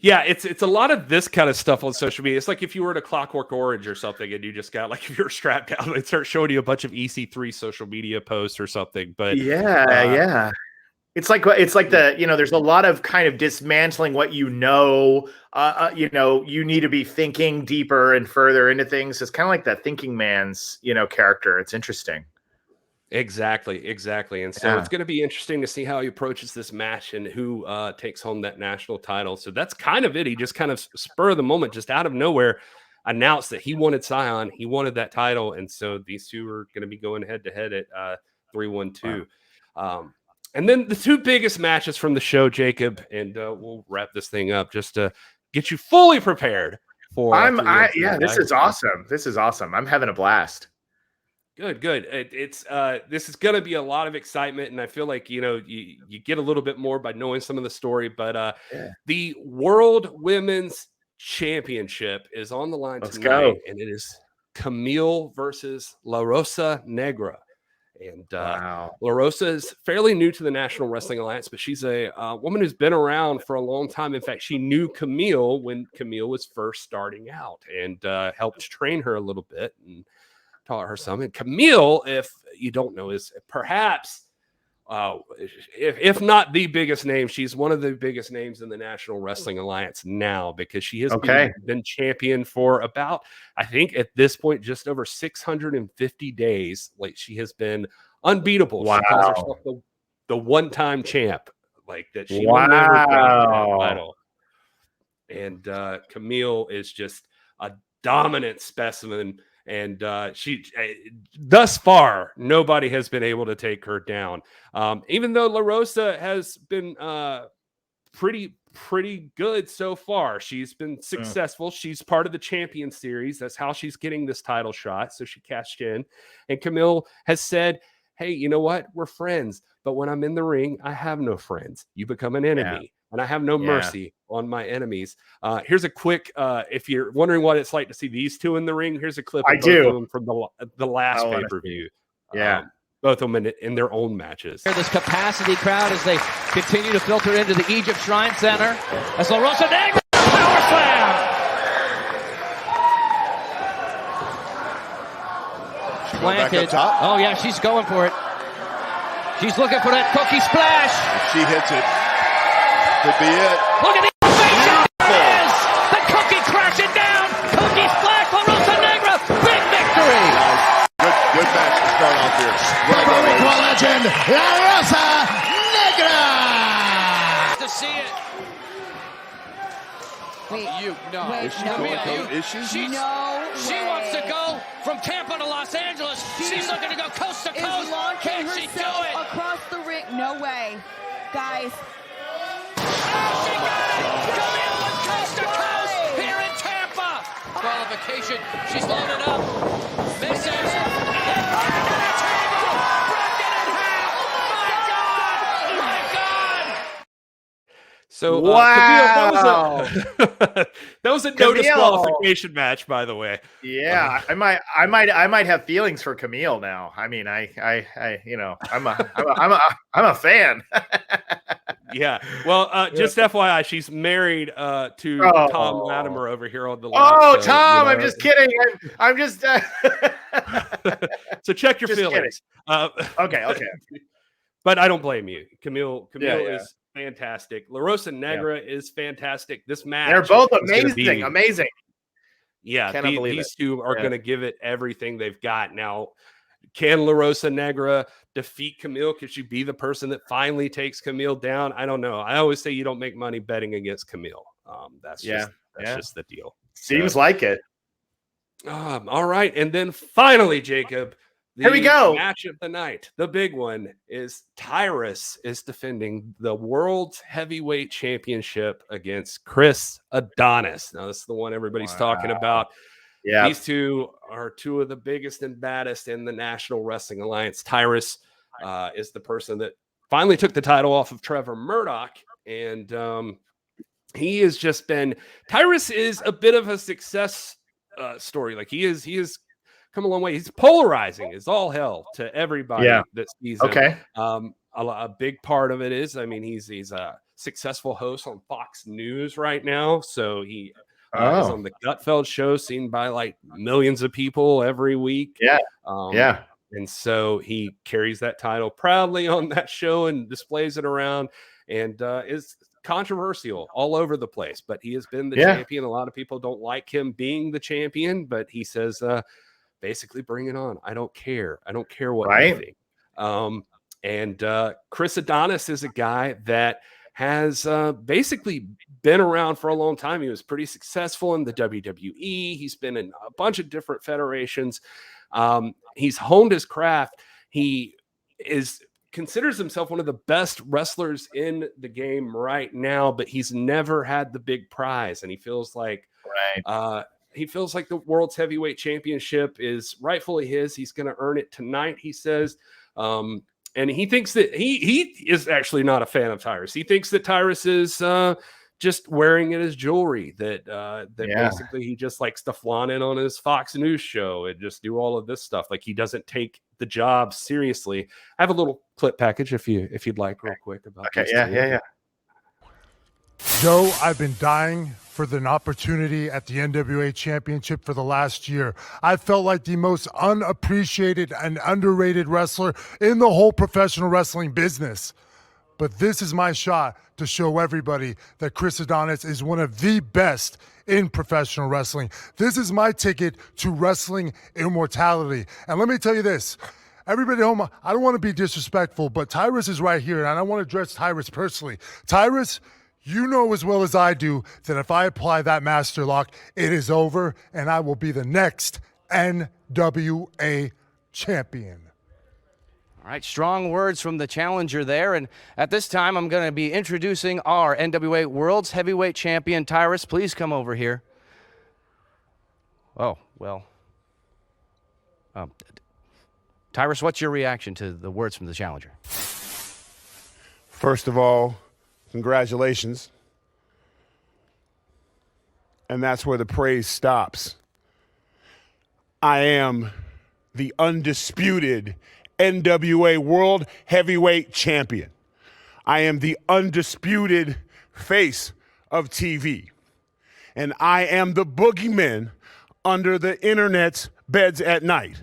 Yeah, it's a lot of this kind of stuff on social media. It's like if you were to Clockwork Orange or something, and you just got like if you're strapped down, it starts showing you a bunch of EC3 social media posts or something. But yeah, it's like the there's a lot of kind of dismantling what you know. You need to be thinking deeper and further into things. It's kind of like that thinking man's character. It's interesting. Exactly. And so it's going to be interesting to see how he approaches this match and who takes home that national title. So that's kind of it. He just kind of spur of the moment, just out of nowhere, announced that he wanted Cyon. He wanted that title. And so these two are going to be going head to head at 3-1-2. Wow. And then the two biggest matches from the show, Jacob, and we'll wrap this thing up just to get you fully prepared for. This is awesome. This is awesome. I'm having a blast. Good. It's this is going to be a lot of excitement, and I feel like you get a little bit more by knowing some of the story. But the World Women's Championship is on the line tonight, and it is Kamille versus La Rosa Negra. And La Rosa is fairly new to the National Wrestling Alliance, but she's a woman who's been around for a long time. In fact, she knew Kamille when Kamille was first starting out, and helped train her a little bit and taught her some. And Kamille, if you don't know, is perhaps, if not the biggest name, she's one of the biggest names in the National Wrestling Alliance now, because she has been champion for about, I think at this point, just over 650 days. Like, she has been unbeatable. Wow. She calls herself the one-time champ. Like that, she will never get that title. And Kamille is just a dominant specimen. And she, thus far, nobody has been able to take her down. Even though La Rosa has been pretty good so far. She's been successful. She's part of the Champion Series. That's how she's getting this title shot. So she cashed in. And Kamille has said, hey, you know what? We're friends. But when I'm in the ring, I have no friends. You become an enemy. Yeah. And I have no mercy on my enemies. Here's a quick, if you're wondering what it's like to see these two in the ring, here's a clip of both of them from the last pay-per-view. Both of them in their own matches. This capacity crowd as they continue to filter into the Egypt Shrine Center. As La Rosa Negra power slam. Planted. Oh yeah, she's going for it. She's looking for that cookie splash. If she hits it, could be it. Look at the ovation. The cookie crashing down. Cookie splash. La Rosa Negra. Big victory. Good match to start off here. Puerto Rico legend, La Rosa Negra. To see it. Wait, Is she? She wants to go from Tampa to Los Angeles. She's looking to go coast to coast. Can she do it? Across the ring. No way. Guys. Oh, she got it! Kamille was coast to coast here in Tampa. Qualification. She's loaded up. Misses. So wow, that was a no disqualification match, by the way. Yeah, I might have feelings for Kamille now. I mean, I'm a fan. Yeah. Well, just FYI, she's married to Tom Latimer over here on the left. Oh, so, Tom, I'm just kidding. I'm just. So check your feelings. Okay. But I don't blame you. Kamille is fantastic. La Rosa Negra is fantastic. This match, they're both amazing. Yeah, these two are going to give it everything they've got. Now, can La Rosa Negra defeat Kamille? Could she be the person that finally takes Kamille down? I don't know. I always say you don't make money betting against Kamille. That's just the deal. Seems like it. All right. And then finally, Jacob, here we go. Match of the night. The big one is Tyrus is defending the World's Heavyweight Championship against Chris Adonis. Now, this is the one everybody's talking about. Yeah. These two are two of the biggest and baddest in the National Wrestling Alliance. Tyrus is the person that finally took the title off of Trevor Murdoch. And he has just been, Tyrus is a bit of a success story. Like he is come a long way. He's polarizing as all hell to everybody that sees him. A big part of it is, I mean, he's a successful host on Fox News right now. So he is on the Gutfeld show, seen by like millions of people every week. And so he carries that title proudly on that show and displays it around, and is controversial all over the place. But he has been the champion. A lot of people don't like him being the champion, but he says, basically, bring it on. I don't care. I don't care what you think. And Chris Adonis is a guy that has basically been around for a long time. He was pretty successful in the WWE. He's been in a bunch of different federations. He's honed his craft. He considers himself one of the best wrestlers in the game right now, but he's never had the big prize. And he feels like the World's Heavyweight Championship is rightfully his. He's going to earn it tonight, he says. And he thinks that he is actually not a fan of Tyrus. He thinks that Tyrus is just wearing it as jewelry, that basically he just likes to flaunt it on his Fox News show and just do all of this stuff. Like he doesn't take the job seriously. I have a little clip package if you'd like real quick about this. Joe, I've been dying for an opportunity at the NWA Championship for the last year. I felt like the most unappreciated and underrated wrestler in the whole professional wrestling business. But this is my shot to show everybody that Chris Adonis is one of the best in professional wrestling. This is my ticket to wrestling immortality. And let me tell you this. Everybody at home, I don't want to be disrespectful, but Tyrus is right here, and I want to address Tyrus personally. Tyrus, you know as well as I do that if I apply that master lock, it is over, and I will be the next NWA champion. All right, strong words from the challenger there. And at this time, I'm going to be introducing our NWA World's Heavyweight Champion, Tyrus. Please come over here. Oh, well. Tyrus, what's your reaction to the words from the challenger? First of all, congratulations. And that's where the praise stops. I am the undisputed NWA World Heavyweight Champion. I am the undisputed face of TV. And I am the boogeyman under the internet's beds at night.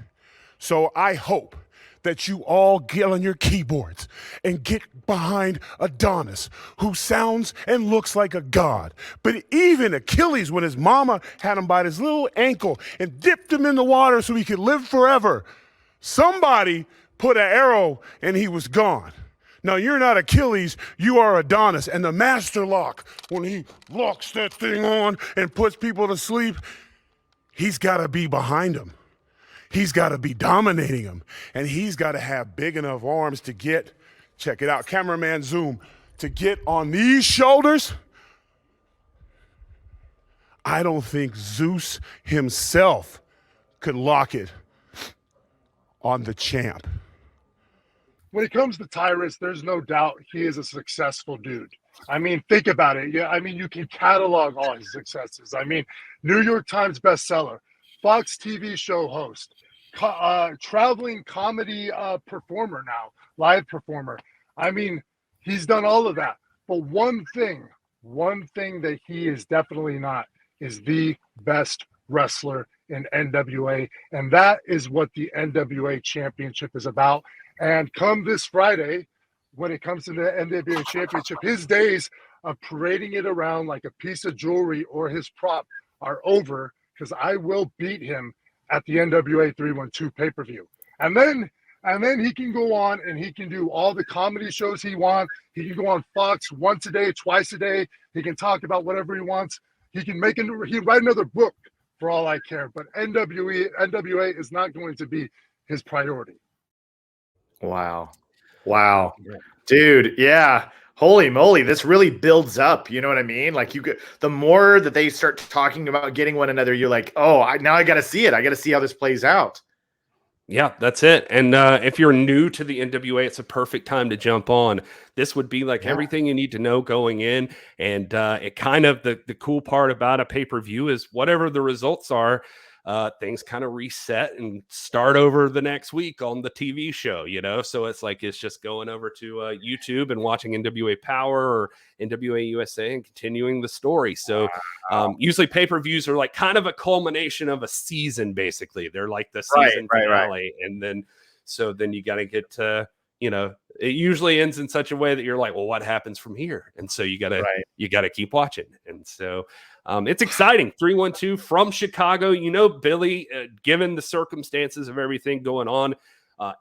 So I hope that you all get on your keyboards and get behind Adonis, who sounds and looks like a god. But even Achilles, when his mama had him by his little ankle and dipped him in the water so he could live forever, somebody put an arrow and he was gone. Now, you're not Achilles, you are Adonis. And the master lock, when he locks that thing on and puts people to sleep, he's got to be behind him. He's got to be dominating him. And he's got to have big enough arms to get, check it out, cameraman zoom, to get on these shoulders. I don't think Zeus himself could lock it on the champ. When it comes to Tyrus, there's no doubt he is a successful dude. I mean, think about it. Yeah, I mean, you can catalog all his successes. I mean, New York Times bestseller, Fox TV show host, traveling comedy performer now, live performer. I mean, he's done all of that. But one thing that he is definitely not is the best wrestler in NWA. And that is what the NWA Championship is about. And come this Friday, when it comes to the NWA Championship, his days of parading it around like a piece of jewelry or his prop are over, because I will beat him at the NWA 312 pay-per-view. And then he can go on and he can do all the comedy shows he wants. He can go on Fox once a day, twice a day. He can talk about whatever he wants. He can write another book for all I care. But NWA is not going to be his priority. Wow. Dude, yeah. Holy moly, this really builds up. You know what I mean? Like the more that they start talking about getting one another, you're like, oh, now I got to see it. I got to see how this plays out. Yeah, that's it. And if you're new to the NWA, it's a perfect time to jump on. This would be like everything you need to know going in. And it kind of the cool part about a pay-per-view is whatever the results are, things kind of reset and start over the next week on the TV show, you know? So it's just going over to YouTube and watching NWA Power or NWA USA and continuing the story. So usually pay-per-views are like kind of a culmination of a season, basically. They're like the season finale. And then you got to get to, it usually ends in such a way that you're like, well, what happens from here? And so you got to keep watching. And so it's exciting. 312 from Chicago. Billy, given the circumstances of everything going on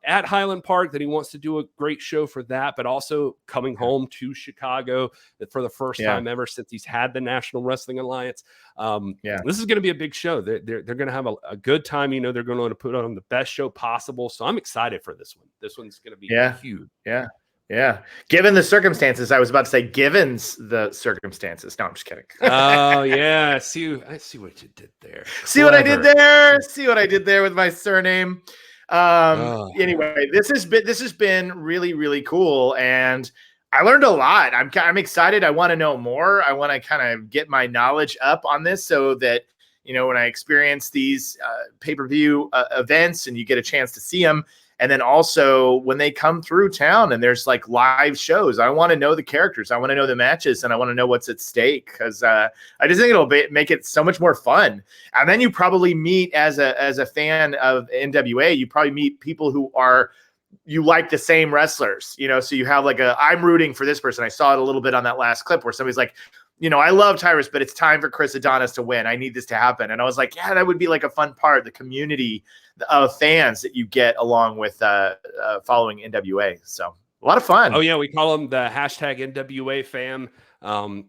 at Highland Park, that he wants to do a great show for that, but also coming home to Chicago for the first time ever since he's had the National Wrestling Alliance. This is going to be a big show. They're going to have a good time. They're going to put on the best show possible. So I'm excited for this one. This one's going to be huge. Yeah. Given the circumstances, I was about to say, givens the circumstances. No, I'm just kidding. Oh yeah. I see what you did there. See what I did there? See what I did there with my surname. Anyway, this has been really, really cool. And I learned a lot. I'm excited. I want to know more. I want to kind of get my knowledge up on this so that, when I experience these pay-per-view events and you get a chance to see them, and then also when they come through town and there's like live shows, I want to know the characters. I want to know the matches, and I want to know what's at stake, because I just think it'll make it so much more fun. And then you probably meet as a fan of NWA, you probably meet people who you like the same wrestlers, so you have like I'm rooting for this person. I saw it a little bit on that last clip where somebody's like, I love Tyrus, but it's time for Chris Adonis to win. I need this to happen. And I was like, yeah, that would be like a fun part, the community of fans that you get along with following NWA. So a lot of fun. Oh yeah, we call them the hashtag NWA fam.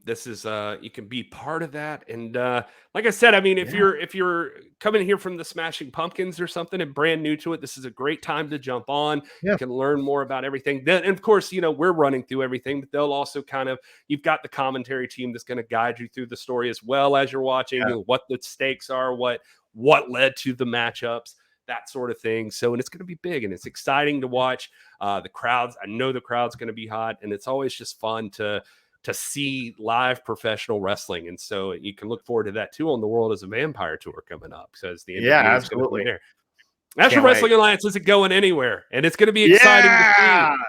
This is you can be part of that. And like I said, I mean, if you're coming here from the Smashing Pumpkins or something and brand new to it, this is a great time to jump on. You can learn more about everything. Then, and of course, we're running through everything, but they'll also you've got the commentary team that's going to guide you through the story as well as you're watching, what the stakes are, what led to the matchups, that sort of thing. So, and it's going to be big and it's exciting to watch. The crowds, I know the crowd's going to be hot, and it's always just fun to see live professional wrestling. And so you can look forward to that too on the World as a Vampire tour coming up, because the NWA is going to be there. National Wrestling Alliance isn't going anywhere, and it's going to be exciting to see.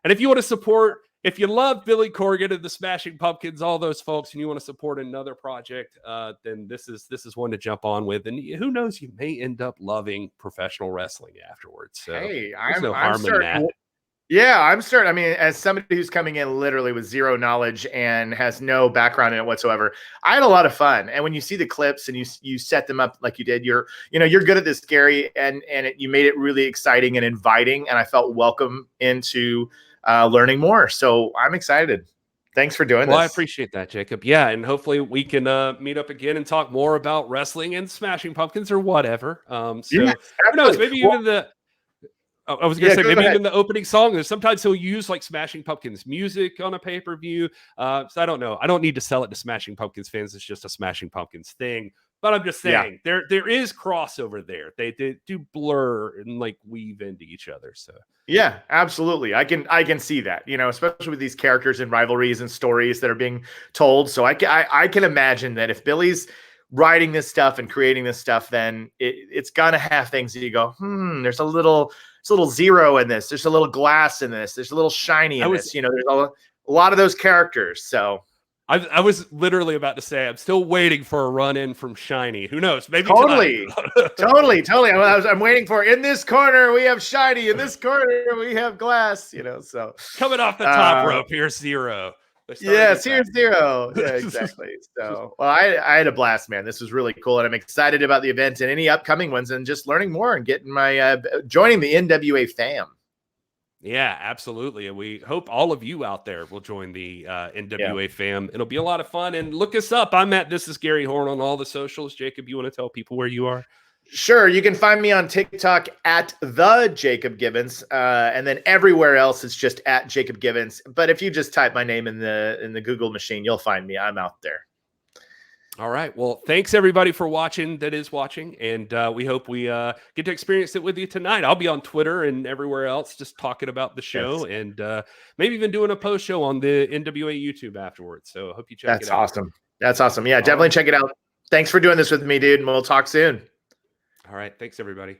And if you want to support, if you love Billy Corgan and the Smashing Pumpkins, all those folks, and you want to support another project, then this is one to jump on with. And who knows, you may end up loving professional wrestling afterwards. So there's no harm in that. Yeah, I'm starting. I mean, as somebody who's coming in literally with zero knowledge and has no background in it whatsoever, I had a lot of fun. And when you see the clips and you set them up like you did, you're good at this, Kerry, and you made it really exciting and inviting. And I felt welcome into learning more. So I'm excited. Thanks for doing this. Well, I appreciate that, Jacob. Yeah, and hopefully we can meet up again and talk more about wrestling and Smashing Pumpkins or whatever. Who knows? Maybe even the. I was going to say, maybe even the opening song. Sometimes he'll use like Smashing Pumpkins music on a pay-per-view. So I don't know. I don't need to sell it to Smashing Pumpkins fans. It's just a Smashing Pumpkins thing. But I'm just saying there is crossover there. They do blur and like weave into each other. So yeah, absolutely. I can see that, especially with these characters and rivalries and stories that are being told. So I can imagine that if Billy's writing this stuff and creating this stuff, then it's gonna have things that you go, there's a little zero in this. There's a little glass in this. There's a little shiny in this. There's a lot of those characters. So I was literally about to say, I'm still waiting for a run in from Shiny. Who knows? Maybe totally. I'm waiting for, in this corner we have Shiny. In this corner we have glass. So coming off the top rope, here's Zero. Yes, here's Zero. Yeah, exactly. So, well, I had a blast, man. This was really cool, and I'm excited about the event and any upcoming ones, and just learning more and getting my joining the NWA fam. Yeah, absolutely. And we hope all of you out there will join the NWA fam. It'll be a lot of fun. And look us up. I'm at This Is Gary Horne on all the socials. Jacob, you want to tell people where you are? Sure. You can find me on TikTok at the Jacob Gibbons. And then everywhere else it's just at Jacob Gibbons. But if you just type my name in the Google machine, you'll find me. I'm out there. All right. Well, thanks everybody for watching that is watching. And we hope we get to experience it with you tonight. I'll be on Twitter and everywhere else just talking about the show and maybe even doing a post show on the NWA YouTube afterwards. So I hope you check it out. That's awesome. That's awesome. Yeah, definitely check it out. Thanks for doing this with me, dude. And we'll talk soon. All right. Thanks, everybody.